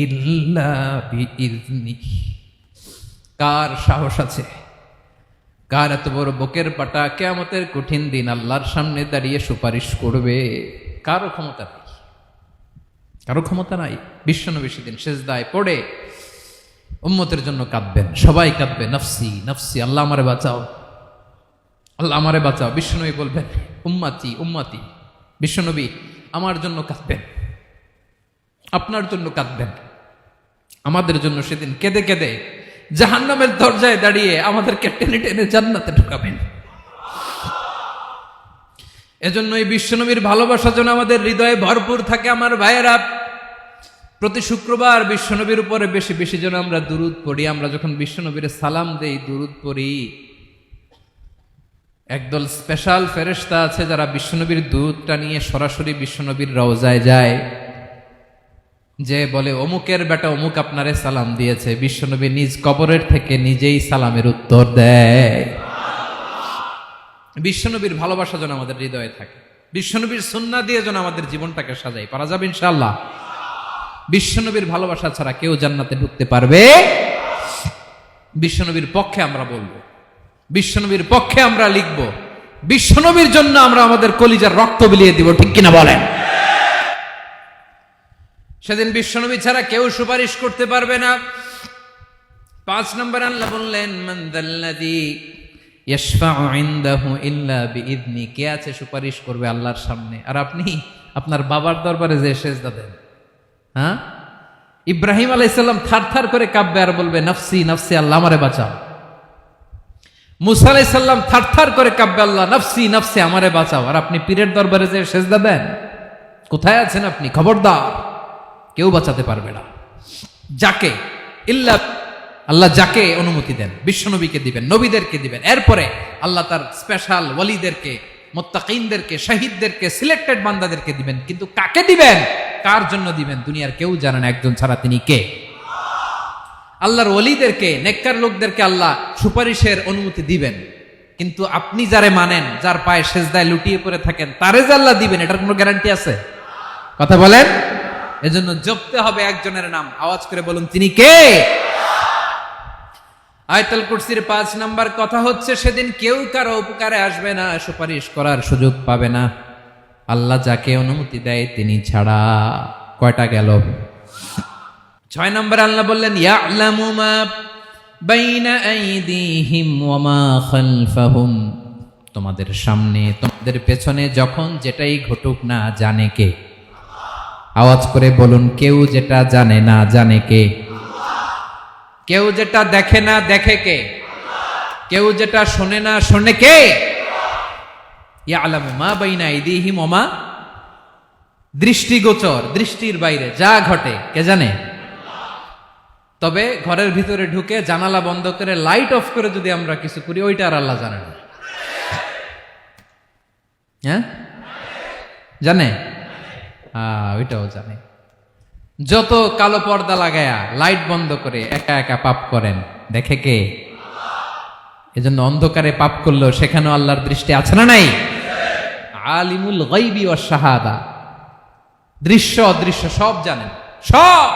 ইল্লা বিইযনিহি, কার সাহস আছে, কার এত বড় বুকের পাটা কিয়ামতের কঠিন দিন আল্লাহর সামনে দাঁড়িয়ে সুপারিশ করবে? কারো ক্ষমতা নাই, কারো ক্ষমতা নাই। বিশ্বনবী সেদিন সিজদায় পড়ে উম্মতের জন্য কাঁদবেন, সবাই কাঁদবে নফসি নফসি, আল্লাহ আমারে বাঁচাও আল্লাহ আমারে বাঁচাও। বিশ্বনবী বলবেন উম্মতি উম্মতি, বিশ্বনবী আমার জন্য কাঁদবেন, আপনার জন্য কাঁদবেন, আমাদের জন্য সেদিন কেঁদে কেঁদে জাহান্নামের দরজায় দাঁড়িয়ে আমাদেরকে টেনে টেনে জান্নাতে ঢুকাবেন। এজন্য এই বিশ্বনবীর ভালোবাসা যেন আমাদের হৃদয়ে ভরপুর থাকে। আমার ভাইয়েরা, প্রতি শুক্রবার বিশ্বনবীর উপরে বেশি বেশি যেন আমরা দুরূদ পড়ি। আমরা যখন বিশ্বনবীর সালাম দেই, দুরূদ পড়ি, একদল স্পেশাল ফেরেশতা আছে যারা বিশ্বনবীর দুরূদটা নিয়ে সরাসরি বিশ্বনবীর রওজায় যায়, যে বলে অমুকের বেটা অমুক আপনারে সালাম দিয়েছে। বিশ্বনবী নিজ কবরের থেকে নিজেই সালামের উত্তর দেয়। বিশ্বনবীর ভালোবাসা যেন আমাদের হৃদয়ে থাকে, বিশ্বনবীর সুন্নাহ দিয়ে যেন আমাদের জীবনটাকে সাজাই। পারা যাবে ইনশাআল্লাহ। বিশ্বনবীর ভালোবাসা ছাড়া কেউ জান্নাতে ঢুকতে পারবে? বিশ্বনবীর পক্ষে আমরা বলবো, বিশ্বনবীর পক্ষে আমরা লিখব, বিশ্বনবীর জন্য আমরা আমাদের কলিজার রক্ত বিলিয়ে দিব, ঠিক কিনা বলেন? সেদিন বিশ্বনবী ছাড়া কেউ সুপারিশ করতে পারবে না। 5 নম্বর আল্লাহ বললেন মান যাল্লাযী ইয়াশফাউ ইনদাহু ইল্লা বিইযনি, কে আছে সুপারিশ করবে আল্লাহর সামনে? আর আপনি আপনার বাবার দরবারে যে সেজদা দেন, হ্যাঁ, ইব্রাহিম আলাইহিস সালাম থারথার করে কাঁপবে আর বলবে নফসি নফসি, আল্লাহ আমারে বাঁচাও। মুসা আলাইহিস সালাম থারথার করে কাঁপবে, আল্লাহ নফসি নফসি, আমারে বাঁচাও। আর আপনি পীরের দরবারে যে সেজদা দেন, কোথায় আছেন আপনি? খবরদার, কেউ বাঁচাতে পারবে না। যাকে ইল্লা আল্লাহ যাকে অনুমতি দেন, বিশ্বনবীকে দিবেন, নবীদেরকে দিবেন, এরপরে আল্লাহ তার স্পেশাল ওয়ালিদেরকে, মুত্তাকিনদেরকে, শহীদদেরকে, সিলেক্টেড বান্দাদেরকে দিবেন। কিন্তু কাকে দিবেন, কার জন্য দিবেন, দুনিয়ার কেউ জানে না একজন ছাড়া, তিনি কে? আল্লাহর ওয়ালিদেরকে, নেককার লোকদেরকে আল্লাহ সুপারিশের অনুমতি দিবেন। কিন্তু আপনি যারে মানেন, যার পায়ে সেজদায় লুটিয়ে পড়ে থাকেন, তারে যে আল্লাহ দিবেন, এটার কোনো গ্যারান্টি আছে? কথা বলেন। এজন্য জপতে হবে একজনের নাম, আওয়াজ করে বলুন তিনি কে? আয়াতুল কুরসির 5 নাম্বার কথা হচ্ছে সেদিন কেউ কারো উপকারে আসবে না, সুপারিশ করার সুযোগ পাবে না, আল্লাহ যাকে অনুমতি দেয় তিনি ছাড়া। কয়টা গেল? 6 নম্বরে আল্লাহ বললেন ইয়ালামু মা বাইনা আইদিহিম ওয়া মা খালফাহুম, তোমাদের সামনে তোমাদের পেছনে যখন যেটাই ঘটুক না জানে কে? আওয়াজ করে বলুন, কেউ যেটা জানে না জানে কে? কেউ যেটা দেখে না দেখে কে? কেউ যেটা শোনে না শোনে কে? ইয়ালামু মা বাইনা আইদিহিম ওয়া মা, দৃষ্টিগোচর, দৃষ্টির বাইরে যা ঘটে কে জানে? তবে ঘরের ভিতরে ঢুকে জানালা বন্ধ করে লাইট অফ করে যদি আমরা কিছু করি ওইটা আর আল্লাহ জানে না। হ্যাঁ জানে? ওইটাও জানে। যত কালো পর্দা লাগায়া লাইট বন্ধ করে একা একা পাপ করেন দেখে কে? এজন্য অন্ধকারে পাপ করলেও সেখানেও আল্লাহর দৃষ্টি আছে না নাই? আলিমুল গায়বি ওয়াশ শাহাদা, দৃশ্য অদৃশ্য সব জানেন, সব।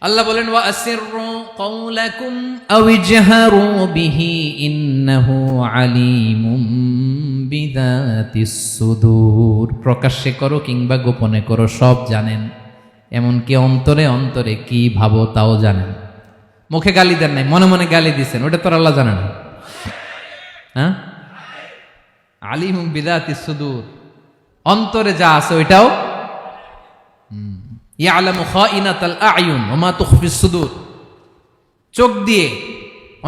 আল্লাহ বলেন ওয়া আসিররু কাওলাকুম আও ইজহারু বিহি ইন্নাহু আলিমুম বিযাতিস সুদূর, প্রকাশ্যে করো কিংবা গোপনে করো সব জানেন, এমনকি অন্তরে অন্তরে কি ভাবো তাও জানেন। মুখে গালি দেন নাই, মনে মনে গালি দিছেন, ওটা তো আল্লাহ জানে না? হ্যাঁ, আলিমুম বিযাতিস সুদূর, অন্তরে যা আছে ওইটাও। ইয়ালামু খাইনাতাল আয়ুন ওয়া মা তুখফিস সুদূর, চোখ দিয়ে,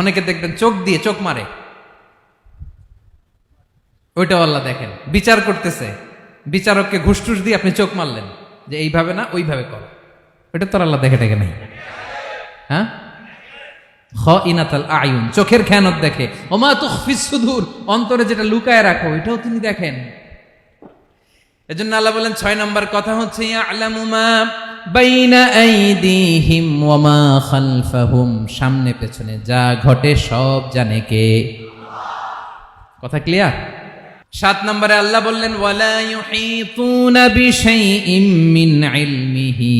অনেকে দেখবেন চোখ দিয়ে চোখ মারে, ওইটাও আল্লাহ দেখেন। বিচার করতেছে, বিচারককে ঘুষ টুস দিয়ে আপনি চোখ মারলেন যে এইভাবে না ওইভাবে করো, ওইটা তো আল্লাহ দেখে দেখে নাই? হ্যাঁ, খাইনাতাল আয়ুন, চোখের খেয়ানত দেখে। ওয়া মা তুখফিস সুদূর, অন্তরে যেটা লুকায় রাখো ওইটাও তিনি দেখেন। এজন্য আল্লাহ বলেন 6 নম্বর কথা হচ্ছে ইয়ালামু মা বাইনা আইদিহিম ওয়া মা খালফাহুম, সামনে পেছনে যা ঘটে সব জানে কে? কথা ক্লিয়ার? 7 নম্বরে আল্লাহ বললেন ওয়ালা ইউহিতুনা বিশাইইম মিন ইলমিহি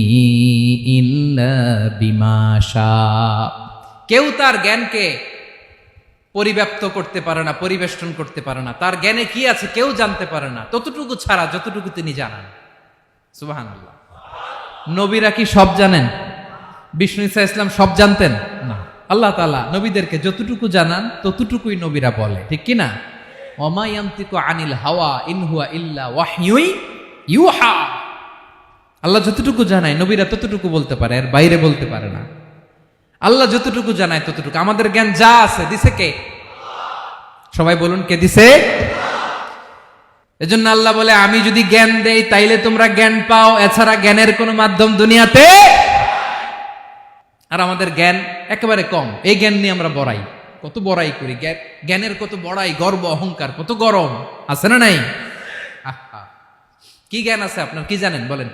ইল্লা বিমা শা, কেউ তার জ্ঞানকে পরিব্যাপ্ত করতে পারে না, পরিবেষ্টন করতে পারে না, তার জ্ঞানে কি আছে কেউ জানতে পারে না ততটুকু ছাড়া যতটুকু তিনি জানান। সুবহানাল্লাহ। নবীরা কি সব জানেন? বিষ্ণু ঈসা ইসলাম সব জানতেন না। আল্লাহ তাআলা নবীদেরকে যতটুকু জানান ততটুকুই নবীরা বলে, ঠিক কি না? ওয়া মা ইয়ানতিকু আনিল হাওয়া ইন হুয়া ইল্লা ওয়াহয়ুন ইউহা, আল্লাহ যতটুকু জানায় নবীরা ততটুকু বলতে পারে, এর বাইরে বলতে পারে না। আল্লাহ যতটুকু জানায় ততটুকু। আমাদের জ্ঞান যা আছে দিছে কে? সবাই বলুন কে দিছে? এজন্য আল্লাহ বলে আমি যদি জ্ঞান দেই তাইলে তোমরা জ্ঞান পাও, এছাড়া জ্ঞানের কোনো মাধ্যম দুনিয়াতে। আর আমাদের জ্ঞান একেবারে কম, এই জ্ঞান নিয়ে আমরা বড়াই, কত বড়াই করি, জ্ঞানের কত বড়াই, গর্ব অহংকার, কত গরম আছে না নাই? কি জ্ঞান আছে আপনার? কি জানেন বলেন?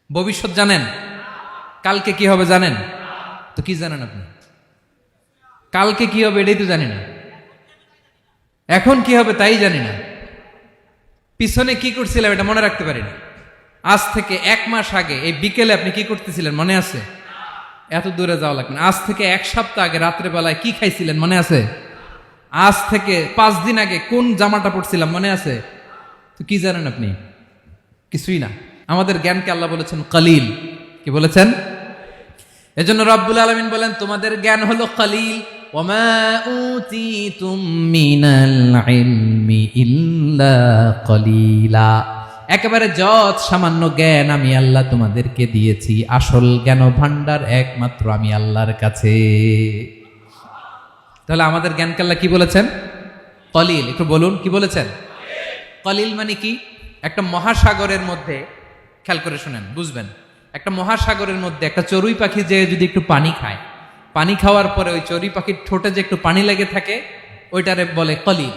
ভবিষ্যৎ জানেন? কালকে কি হবে জানেন? তো কি জানেন আপনি? কালকে কি হবে এটাই তো জানি না, এখন কি হবে তাই জানি না, পিছনে কি করছিলাম এটা মনে রাখতে পারি না। আজ থেকে 1 মাস আগে এই বিকেলে আপনি কি করতেছিলেন মনে আছে? এত দূরে যাওয়া লাগবে না। আজ থেকে 1 সপ্তাহ আগে রাত্রে বেলায় কি খাইছিলেন মনে আছে? আজ থেকে 5 দিন আগে কোন জামাটা পরছিলাম মনে আছে? তো কি জানেন আপনি? কিছুই না। আমাদের জ্ঞানকে আল্লাহ বলেছেন কলিল। কি বলেছেন? এজন্য রব্বুল আলামিন বলেন তোমাদের জ্ঞান হলো কলিল। ওয়ামা উতিতুম মিনাল ইলমি ইল্লা কলিলা, একেবারে যত সামান্য জ্ঞান আমি আল্লাহ তোমাদেরকে দিয়েছি, আসল জ্ঞান ভান্ডার একমাত্র আমি আল্লাহর কাছে। তাহলে আমাদের জ্ঞানকে আল্লাহ কি বলেছেন? কলিল। একটু বলুন কি বলেছেন? কলিল মানে কি? একটা মহাসাগরের মধ্যে, খেয়াল করে শুনেন বুঝবেন, একটা মহাসাগরের মধ্যে একটা চড়ুই পাখি যে যদি একটু পানি খায়, পানি খাওয়ার পরে ওই চড়ুই পাখির ঠোঁটে যে একটু পানি লেগে থাকে ওইটারে বলে কলিল।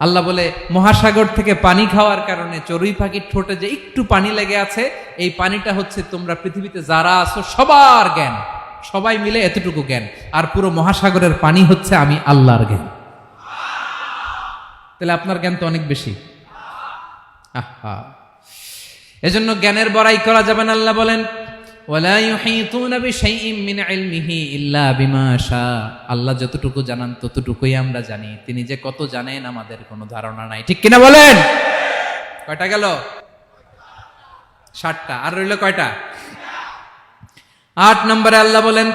আল্লাহ বলে মহাসাগর থেকে পানি খাওয়ার কারণে চড়ুই পাখির ঠোঁটে যে একটু পানি লেগে আছে, এই পানিটা হচ্ছে তোমরা পৃথিবীতে যারা আছো সবার জ্ঞান, সবাই মিলে এতটুকু জ্ঞান, আর পুরো মহাসাগরের পানি হচ্ছে আমি আল্লাহর জ্ঞান। তাহলে আপনার জ্ঞান তো অনেক বেশি। এজন্য জ্ঞানের বড়াই করা যাবে না। আল্লাহ বলেন ওয়ালা ইউহিতুনা বিশাইইম মিন ইলমিহি ইল্লা বিমা শা। আল্লাহ যতটুকু জানান ততটুকুই আমরা জানি, তিনি যে কত জানেন আমাদের কোনো ধারণা নাই। ঠিক কিনা বলেন? কয়টা গেল? 7টা। আর রইল কয়টা? 8 নম্বরে আল্লাহ বলেন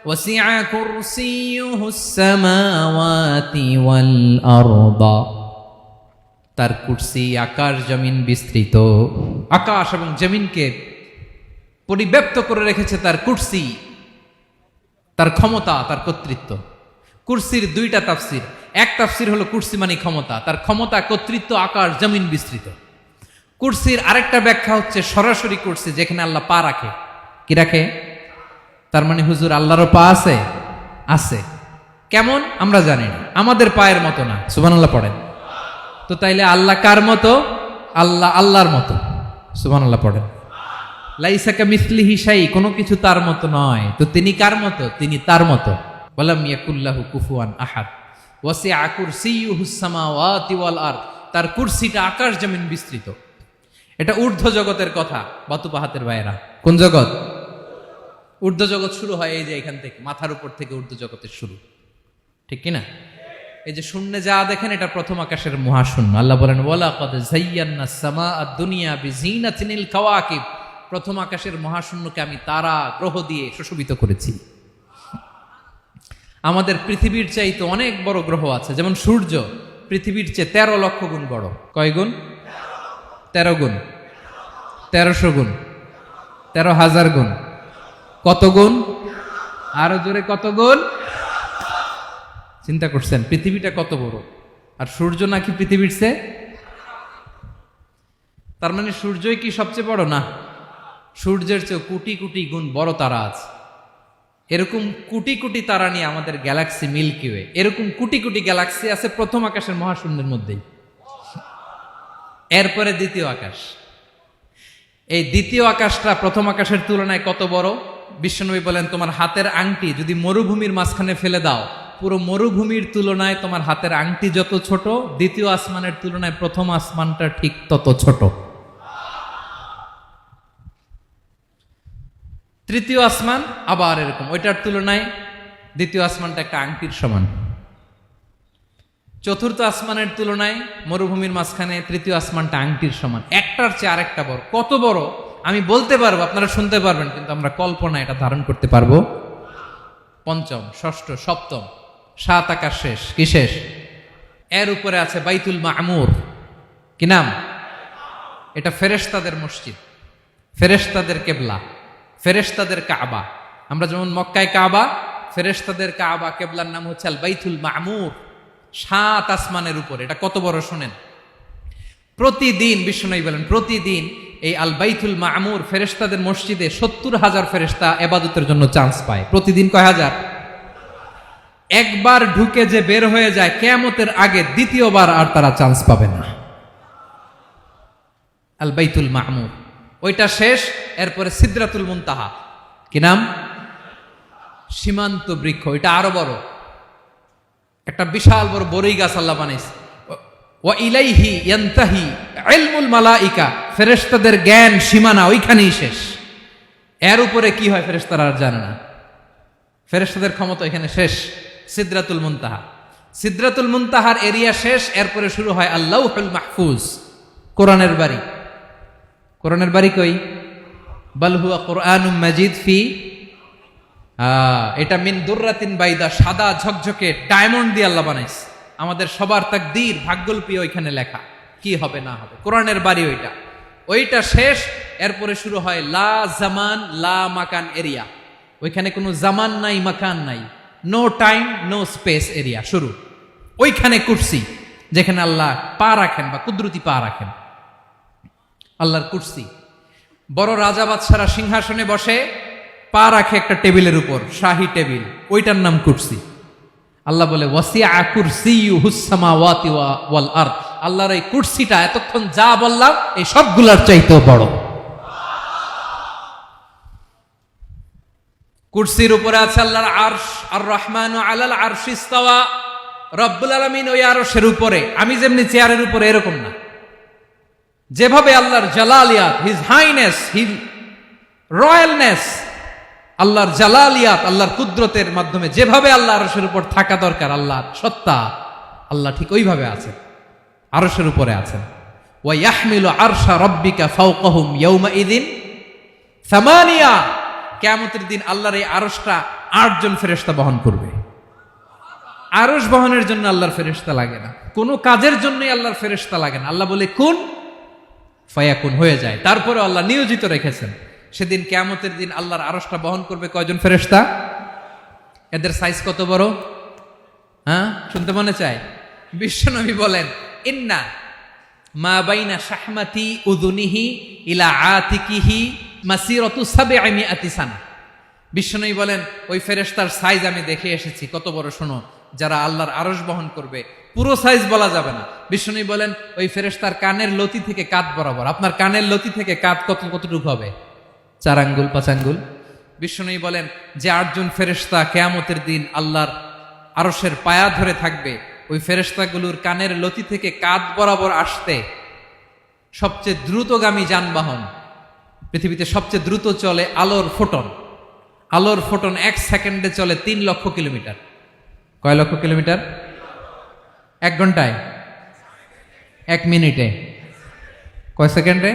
ওয়াসিআ কুরসিয়ুহুস সামাওয়াতি ওয়াল আরদা। তার কুরসি আকাশ জমিন বিস্তৃত। আকাশ এবং জমিনকে পরিব্যাপ্ত করে রেখেছে তার কুরসি, তার ক্ষমতা, তার কর্তৃত্ব। কুরসির 2টা তাফসির। এক তাফসির হলো কুরসি মানে ক্ষমতা, তার ক্ষমতা, কর্তৃত্ব, আকাশ জমিন বিস্তৃত। কুরসির আরেকটা ব্যাখ্যা হচ্ছে সরাসরি কুরসি, যেখানে আল্লাহ পা রাখে। কি রাখে? তার মানে হুজুর আল্লাহরও পা আছে? আছে। কেমন আমরা জানি না, আমাদের পায়ের মতো না। সুবহানাল্লাহ পড়েন তো। তাইলে আল্লাহ কার মতো? আল্লাহ আল্লাহর মতো। সুবহানাল্লাহ পড়েন। লাইসা কামিসলিহি শাই, কোনো কিছু তার মতো নয়। তো তিনি কার মতো? তিনি তার মতো। ওয়ালাম ইয়াকুল্লাহু কুফুয়ান আহাদ। ওয়াসিআ কুরসিয়ুহুস সামাওয়াতি ওয়াল আরদ। তার কুরসিটা আকাশ জমিন বিস্তৃত। এটা ঊর্ধ্ব জগতের কথা। বাতুপাহাতের ভাইয়েরা, কোন জগৎ? ঊর্ধ্ব জগৎ শুরু হয় এই যে এখান থেকে, মাথার উপর থেকে ঊর্ধ্ব জগতের শুরু। ঠিক কিনা? এই যে শূন্যে যা দেখেন, এটা প্রথম আকাশের মহাশূন্য। আল্লাহ বলেন ওয়ালাকাদ যায়্যানাস সামাআদ দুনিয়া বিজিনাতিল কাওয়াকিব। প্রথম আকাশের মহাশূন্যকে আমি তারা, গ্রহ দিয়ে সুশোভিত করেছি। আমাদের পৃথিবীর চাইতে অনেক বড় গ্রহ আছে, যেমন সূর্য পৃথিবীর চেয়ে 13 লক্ষ গুণ বড়। কয় গুণ? 13 গুণ, 1300 গুণ, 13,000 গুণ। কত গুণ? আরো জোরে কত গুণ? চিন্তা করছেন পৃথিবীটা কত বড়, আর সূর্য নাকি পৃথিবীর চেয়ে? তার মানে সূর্যই কি সবচেয়ে বড়? না, সূর্যের চেয়ে কোটি কোটি গুণ বড় তারা আছে। এরকম কোটি কোটি তারা নিয়ে আমাদের গ্যালাক্সি মিল্কি ওয়ে। এরকম কোটি কোটি গ্যালাক্সি আছে প্রথম আকাশের মহাশূন্যের মধ্যেই। এরপরে দ্বিতীয় আকাশ। এই দ্বিতীয় আকাশটা প্রথম আকাশের তুলনায় কত বড়? বিশ্বনবী বলেন তোমার হাতের আংটি যদি মরুভূমির মাঝখানে ফেলে দাও, পুরো মরুভূমির তুলনায় তোমার হাতের আংটি যত ছোট, দ্বিতীয় আসমানের তুলনায় প্রথম আসমানটা ঠিক তত ছোট। তৃতীয় আসমান আবার এরকম, ওইটার তুলনায় দ্বিতীয় আসমানটা একটা আংটির সমান। চতুর্থ আসমানের তুলনায় মরুভূমির মাঝখানে তৃতীয় আসমানটা আংটির সমান। একটার চেয়ে আরেকটা বড়। কত বড় আমি বলতে পারবো, আপনারা শুনতে পারবেন, কিন্তু আমরা কল্পনা এটা ধারণ করতে পারবো? পঞ্চম, ষষ্ঠ, সপ্তম, 7 আকাশ শেষ। কি শেষ? এর উপরে আছে বাইতুল মামুর। কি নাম? এটা ফেরেশতাদের মসজিদ, ফেরেশতাদের কেবলা, ফেরেশতাদের কাবা। আমরা যেমন মক্কায় কাবা, ফেরেশতাদের কাবা কেবলার নাম হচ্ছে আল বাইতুল মামুর। 7 আসমানের উপরে। এটা কত বড় শুনেন। প্রতিদিন বিশ্বনবী বলেন প্রতিদিন এই আল বাইতুল মামুর ফেরেশতাদের মসজিদে 70,000 ফেরেশতা ইবাদতের জন্য চান্স পায়। প্রতিদিন কয় হাজার? একবার ঢুকে যে বের হয়ে যায় কিয়ামতের আগে দ্বিতীয়বার আর তারা চান্স পাবে না। আল বাইতুল মামুর ওইটা শেষ। এরপরে সিদরাতুল মুনতাহা। কি নাম? সীমান্ত বৃক্ষ। এটা আরো বড়, একটা বিশাল বড় বড়ই গাছ আল্লাহ বানাইছে। ওয়া ইলাইহি ইয়ানতাহি ইলমুল মালাইকা। ফেরেশতাদের জ্ঞান সীমানা ওইখানেই শেষ। এর উপরে কি হয় ফেরেশতারা আর জানে না। ফেরেশতাদের ক্ষমতা এখানে শেষ। সিদরাতুল মুনতাহা। সিদরাতুল মুনতাহার এরিয়া শেষ। এরপরে শুরু হয় আল্লাহুল মাহফুজ, কোরআনের বাড়ি। কোরআনের বাড়ি কই? বাল হুয়া কুরআনুম মাজিদ ফি, এটা মিন দুররাতিন বাইদা, সাদা ঝকঝকে ডায়মন্ড দিয়ে আল্লাহ বানাইছে। আমাদের সবার তাকদীর, ভাগ্যলিপি ওইখানে লেখা, কি হবে না হবে। কোরআনের বাড়ি ওইটা। ওইটা শেষ। এরপরে শুরু হয় লা জামান লা মাকান এরিয়া। ওইখানে কোনো জামান নাই, মাকান নাই, no time no space area শুরু। ওইখানে কুরসি, যেখানে আল্লাহ পা রাখেন বা কুদরতি পা রাখেন। আল্লাহর কুরসি। বড় রাজা বাদশারা সিংহাসনে বসে পা রাখে একটা টেবিলের উপর, শাহী টেবিল, ওইটার নাম কুরসি। আল্লাহ বলে ওয়াসিআ কুরসিয়ুহুস সামাওয়াতি ওয়াল আরদ। আল্লাহর এই কুরসিটা এতক্ষণ যা বললাম এই সবগুলোর চাইতেও বড়। কুরসির উপরে আছে আল্লাহর আরশ। আর রহমানু আলাল আরশি ইস্তাওয়া। রব্বুল আলামিন ওই আরশের উপরে। আমি যেমনি চেয়ারের উপরে এরকম না। যেভাবে আল্লাহর জালালিয়াত, হিজ হাইনেস, হিজ রয়্যালনেস, আল্লাহর জালালিয়াত, আল্লাহর কুদরতের মাধ্যমে যেভাবে আল্লাহ আরশের উপর থাকা দরকার, আল্লাহর সত্তা, আল্লাহ ঠিক ওইভাবে আছেন, আরশের উপরে আছেন। ওয়া ইয়াহমিলু আরশা রাব্বিকা ফাওকাহুম ইয়াউমাইযিন সামানিয়া, কিয়ামতের দিন আল্লাহর এই আরশটা 8 জন ফেরেশতা বহন করবে। আরশ বহনের জন্য আল্লাহর ফেরেশতা লাগে না, কোনো কাজের জন্যই আল্লাহর ফেরেশতা লাগে না। আল্লাহ বলে কুন ফায়াকুন, হয়ে যায়। তারপরে আল্লাহ নিয়োজিত রেখেছেন। সেদিন কিয়ামতের দিন আল্লাহর আরশটা বহন করবে কয়জন ফেরেশতা? এদের সাইজ কত বড়? হ্যাঁ, শুনতে মনে চায়? বিশ্বনবী বলেন, ইন্না মা বাইনা শাহমাতি উযুনিহি ইলা আতিকিহি মাসিরাতু 700 সানা। বিশ্বনবী বলেন, ওই ফেরেশতার সাইজ আমি দেখে এসেছি কত বড়, শোনো, যারা আল্লাহর আরশ বহন করবে। পুরো সাইজ বলা যাবে না। বিশ্বনবী বলেন, ওই ফেরেশতার কানের লতি থেকে কাঁধ বরাবর। আপনার কানের লতি থেকে কাঁধ কতটুকু হবে? 4 আঙ্গুল 5 আঙ্গুল। বিশ্বনবী বলেন যে 8 জন ফেরেশতা কিয়ামতের দিন আল্লাহর আরশের পায়া ধরে থাকবে, ওই ফেরেশতাগুলোর কানের লতি থেকে কাঁধ বরাবর আসতে সবচেয়ে দ্রুতগামী যানবাহন, পৃথিবীতে সবচেয়ে দ্রুত চলে আলোর ফোটন। আলোর ফোটন 1 সেকেন্ডে চলে 3 লক্ষ কিলোমিটার। কয় লক্ষ কিলোমিটার? 1 ঘন্টায়? 1 মিনিটে? কয় সেকেন্ডে?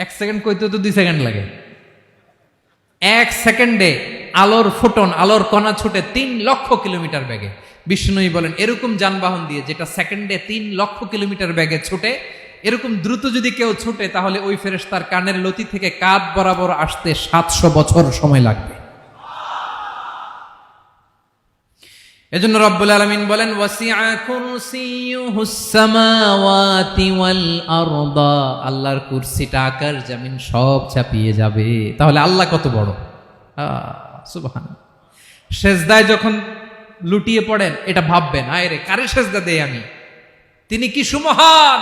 1 সেকেন্ড কইতে তো 2 সেকেন্ড লাগে। 1 সেকেন্ডে আলোর ফোটন, আলোর কণা ছুটে 3 লক্ষ কিলোমিটার বেগে। বিষ্ণুই বলেন, এরকম যানবাহন দিয়ে যেটা সেকেন্ডে 3 লক্ষ কিলোমিটার বেগে ছুটে, এরকম দ্রুত যদি কেউ ছুটে, তাহলে ওই ফেরেশতার কানের লতি থেকে কাঁধ বরাবর আসতে 700 বছর সময় লাগবে। এজন্য রব্বুল আলামিন বলেন, ওয়াসিআ কুরসিয়ুহুস সামাওয়াতি ওয়াল আরদা, আল্লাহর কুরসিটা আকাশ জমিন সব চাপিয়ে যাবে। তাহলে আল্লাহ কত বড়! সুবহানাল্লাহ। সেজদায় যখন লুটিয়ে পড়েন, এটা ভাববেন, আয় রে, কারে সেজদা দেই আমি? তিনি কি সুমহান,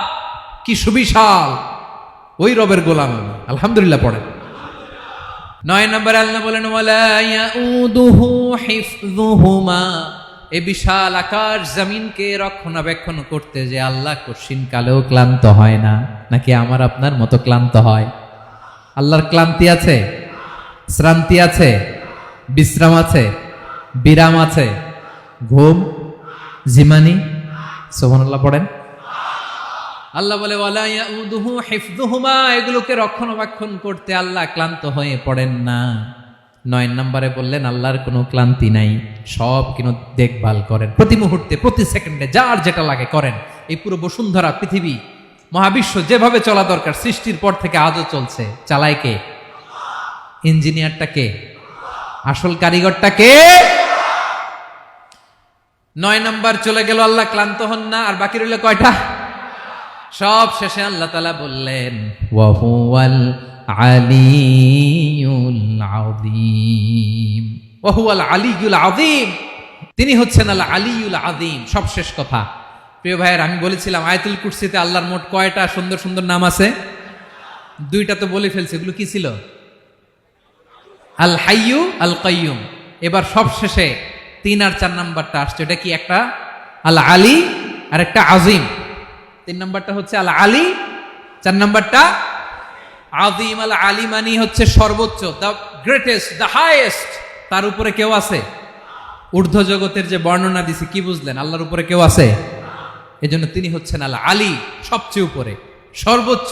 কি সুবিশাল, ওই রবের গোলাম আমি। আলহামদুলিল্লাহ পড়েন। 9 নম্বরে আল্লাহ বলেন, ওয়ালা ইয়াউদুহু হিফযুহুমা, এই বিশাল আকাশ জমিনকে রক্ষণাবেক্ষণ করতে যে আল্লাহ কঠিন কালেও ক্লান্ত হয় না। নাকি আমার আপনার মতো ক্লান্ত হয়? আল্লাহর ক্লান্তি আছে? শ্রান্তি আছে? বিশ্রাম আছে? বিরাম আছে? ঘুম, জিমানি? সুবহানাল্লাহ পড়েন। আল্লাহ বলে, ওয়ালা ইয়াউদুহু হিফযুহুমা, এগুলোকে রক্ষণাবেক্ষণ করতে আল্লাহ ক্লান্ত হয়ে পড়েন না। 9 নম্বরে বললেন, আল্লাহর কোনো ক্লান্তি নাই, সব কিন্তু দেখভাল করেন, প্রতি মুহূর্তে প্রতি সেকেন্ডে যার যেটা লাগে করেন। এই পুরো বসুন্ধরা, পৃথিবী, মহাবিশ্ব যেভাবে চলা দরকার সৃষ্টির পর থেকে আজও চলছে। চালায় কে? ইঞ্জিনিয়ারটা কে? আসল কারিগরটা কে? 9 নম্বর চলে গেল, আল্লাহ ক্লান্ত হন না। আর বাকি রইল কয়টা? সব শেষে আল্লাহ তাআলা বললেন, ওয়া হুয়াল আলিয়ুল আযীম, ওয়া হুয়াল আলিয়ুল আযীম, তিনি হচ্ছেন আল আলিয়ুল আযীম। সব শেষ কথা। প্রিয় ভাইয়ের, আমি বলেছিলাম আয়াতুল কুরসিতে আল্লাহর মোট কয়টা সুন্দর সুন্দর নাম আছে? 2টা তো বলে ফেলছে। এগুলো কি ছিল? আল হাইয়ু, আল কাইয়ুম। এবার সব শেষে 3 আর 4 নাম্বারটা আসছে। এটা কি? একটা আল আলী আর একটা আযীম। 3 নাম্বারটা হচ্ছে আল আলী, 4 নাম্বারটা আযীম। আল আলী মানে হচ্ছে সর্বোচ্চ, দ্য গ্রেটেস্ট, দ্য হাইয়েস্ট। তার উপরে কেউ আছে? ঊর্ধ্ব জগতের যে বর্ণনা দিছি, কি বুঝলেন? আল্লাহর উপরে কেউ আছে? এজন্য তিনি হচ্ছেন আল আলী, সবচেয়ে উপরে, সর্বোচ্চ,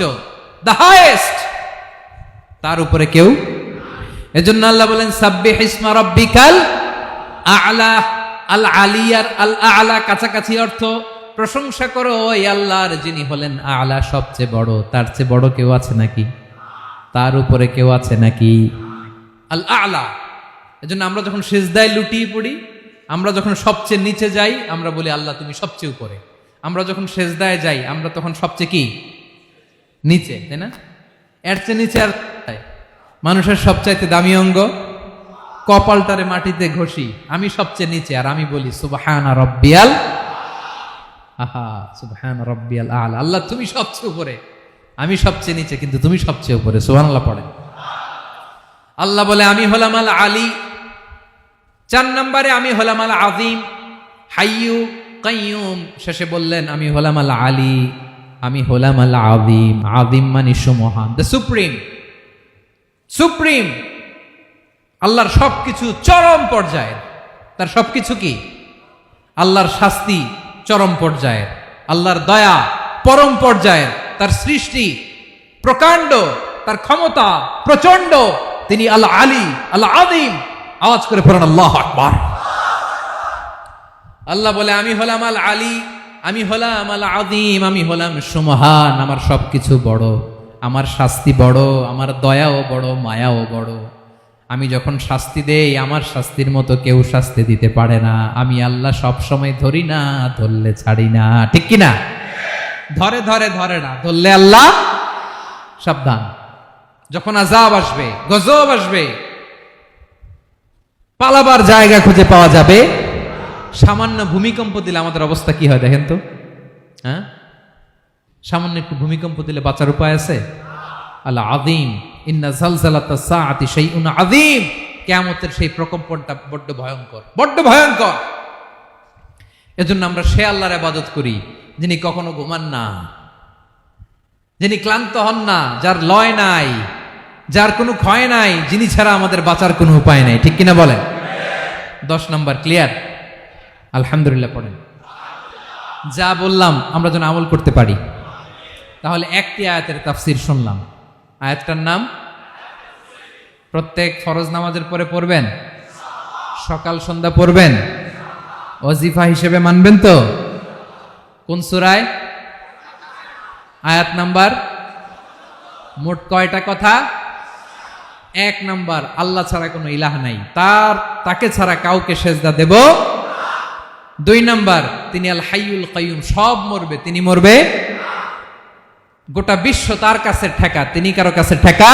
দ্য হাইয়েস্ট। তার উপরে কেউ। এজন্য আল্লাহ বলেন, সাব্বিহ ইসমা রাব্বিকাল আ'লা। আল আলিয়ার আল আ'লা কাছাকাছি অর্থ, প্রশংসা করো ওই আল্লাহর যিনি হলেন আ'লা, সবচেয়ে বড়। তার চেয়ে বড় কেউ আছে নাকি? তার উপরে কেউ আছে নাকি? আল আ'লা। এজন্য আমরা যখন সিজদায় লুটিয়ে পড়ি, আমরা যখন সবচেয়ে নিচে যাই, আমরা বলি আল্লাহ তুমি সবচেয়ে উপরে। আমরা যখন সিজদায় যাই, আমরা তখন সবচেয়ে কি? নিচে, তাই না? এর চেয়ে নিচে আর মানুষের সবচাইতে দামি অঙ্গ কপালটারে মাটিতে ঘষি, আমি সবচেয়ে নিচে, আর আমি বলি সুবহানা রাব্বিয়াল, আহা সুবহানা রাব্বিয়াল আ'লা। আল্লাহ তুমি সবচেয়ে উপরে, আমি সবচেয়ে নিচে, কিন্তু তুমি সবচেয়ে উপরে। সুবহানাল্লাহ পড়েন। আল্লাহ বলে, আমি হলাম আল আলী। 4 নম্বরে আমি হলাম আল আযীম, হাইয়ু কাইয়ুম। শেষে বললেন, আমি হলাম আল আলী, আমি হলাম আল আযীম। আযীম মানে সুমহান, দ্য সুপ্রিম। সুপ্রিম আল্লাহর সবকিছু চরম পর্যায়ের। তার সবকিছু কি? আল্লাহর শাস্তি চরম পর্যায়ের, আল্লাহর দয়া পরম পর্যায়ের, তার সৃষ্টি প্রকাণ্ড, তার ক্ষমতা প্রচন্ড। তিনি আল আলী, আল আযীম। আওয়াজ করে পড়েন আল্লাহু আকবার। আল্লাহ বলে আমি হলাম আল আলী, আমি হলাম আল আযীম, আমি হলাম সুমহান। আমার সবকিছু বড়, আমার শাস্তি বড়, আমার দয়াও বড়, মায়াও বড়। আমি যখন শাস্তি দেই, আমার শাস্তির মতো কেউ শাস্তি দিতে পারে না। আমি আল্লাহ সব সময় ধরি না, ধরলে ছাড়ি না। ঠিক কি না? ধরে ধরে ধরে না, ধরলে আল্লাহ সাবধান। যখন আযাব আসবে, গজব আসবে, পালাবার জায়গা খুঁজে পাওয়া যাবে। সামান্য ভূমিকম্প দিলে আমাদের অবস্থা কি হয় দেখেন তো। হ্যাঁ, সামান্য একটু ভূমিকম্প দিলে বাঁচার উপায় আছে? আল আযীম, ইন্না জালজালাতাস সাআতি শাইউন আযীম। কিয়ামতের সেই প্রকম্পনটা বড্ড ভয়ঙ্কর, বড্ড ভয়ঙ্কর। এজন্য আমরা সে আল্লাহর ইবাদত করি যিনি কখনো ঘুমান না, যিনি ক্লান্ত হন না, যার লয় নাই, যার কোনো ক্ষয় নাই, যিনি ছাড়া আমাদের বাঁচার কোনো উপায় নাই। ঠিক কিনা বলেন? 10 নম্বর ক্লিয়ার? আলহামদুলিল্লাহ পড়েন। যা বললাম আমরা যেন আমল করতে পারি। তাহলে একটি আয়াতের তাফসীর শুনলাম। আয়াতটার নাম প্রত্যেক ফরজ নামাজের পরে পড়বেন, সকাল সন্ধ্যা পড়বেন, ওয়াজিফা হিসেবে মানবেন তো? কোন সূরায়? আয়াত নাম্বার? মোট কয়টা কথা? 1 নাম্বার, আল্লাহ ছাড়া কোনো ইলাহ নাই, তাকে ছাড়া কাউকে সেজদা দেব। 2 নাম্বার, তিনি আল হাইয়ুল কাইয়ুম, সব মরবে, তিনি মরবে। গোটা বিশ্ব তার কাছে ঠেকা, তিনি কারো কাছে ঠেকা।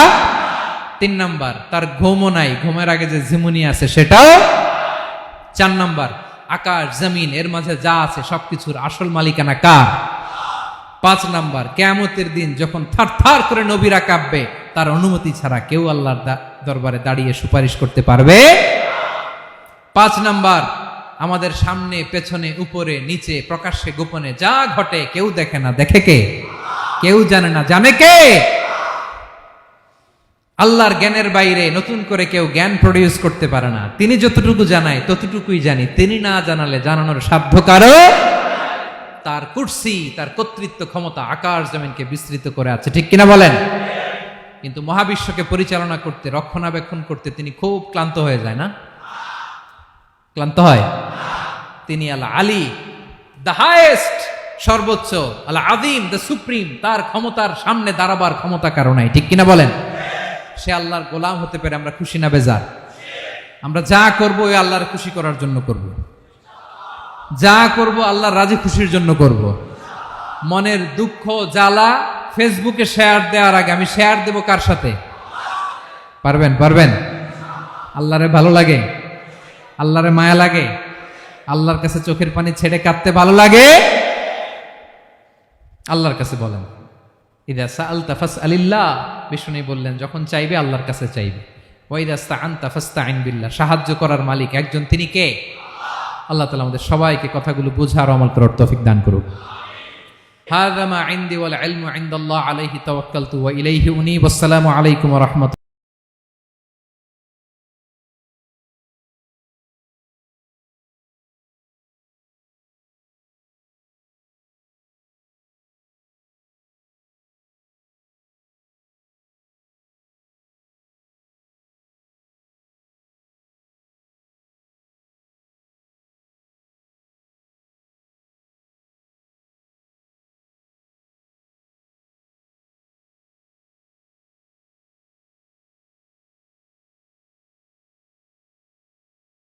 3 নাম্বার, তার ঘুমও নাই, ঘুমের আগে যে ঝিমুনি আছে সেটাও। 4 নাম্বার, আকাশ জমিন এর মাঝে যা আছে সবকিছুর আসল মালিকানা কার? 5 নাম্বার, কিয়ামতের দিন যখন থারথার করে নবীরা কাঁপবে, তার অনুমতি ছাড়া কেউ আল্লাহর দরবারে দাঁড়িয়ে সুপারিশ করতে পারবে। 5 নাম্বার, আমাদের সামনে পেছনে উপরে নিচে প্রকাশ্যে গোপনে যা ঘটে কেউ দেখে না, দেখে কে? কেউ জানে না, জানে কে? আল্লাহর জ্ঞানের বাইরে নতুন করে কেউ জ্ঞান প্রডিউস করতে পারে না। তিনি যতটুকু জানায় ততটুকুই জানি, তিনি না জানালে জানানোর সাধ্য কারো। তার কুরসি, তার কর্তৃত্ব ক্ষমতা আকাশ জমিনকে বিস্তৃত করে আছে। ঠিক কিনা বলেন? কিন্তু মহাবিশ্বকে পরিচালনা করতে, রক্ষণাবেক্ষণ করতে তিনি খুব ক্লান্ত হয়ে যায় না? ক্লান্ত হয়? তিনি আল আলী, দ্য হাইয়েস্ট, সর্বোচ্চ, আল আযীম, দ্য সুপ্রিম। তার ক্ষমতার সামনে দাঁড়াবার ক্ষমতা কারো নাই। ঠিক কিনা বলেন? সে আল্লাহর গোলাম হতে পেরে আমরা খুশি না বেজার? আমরা যা করব ওই আল্লাহর খুশি করার জন্য করব, যা করব আল্লাহর রাজি খুশির জন্য করব। মনের দুঃখ জ্বালা ফেসবুকে শেয়ার দেওয়ার আগে আমি শেয়ার দেব কার সাথে? পারবেন? পারবেন? আল্লাহরে ভালো লাগে, আল্লাহরে মায়া লাগে, আল্লাহর কাছে চোখের পানি ছেড়ে কাঁদতে ভালো লাগে। আল্লাহর কাছে বলেন, ইদা সাআলতা ফাসআলিল্লাহ। বিষ্ণু বললেন যখন চাইবে আল্লাহর কাছে চাইবে। ওয়া ইদা ইসতাআনতা ফাসতাইন বিল্লাহ। সাহায্য করার মালিক একজন, তিনি কে? আল্লাহ তাআলা আমাদের সবাইকে কথাগুলো বোঝার আমল করার তৌফিক দান করুক। হাযা মা ইনদি ওয়াল ইলমু ইনদাল্লাহ আলাইহি তাওয়াক্কালতু ওয়া ইলাইহি উনীব। আসসালামু আলাইকুম ওয়া রাহমাতুল্লাহ।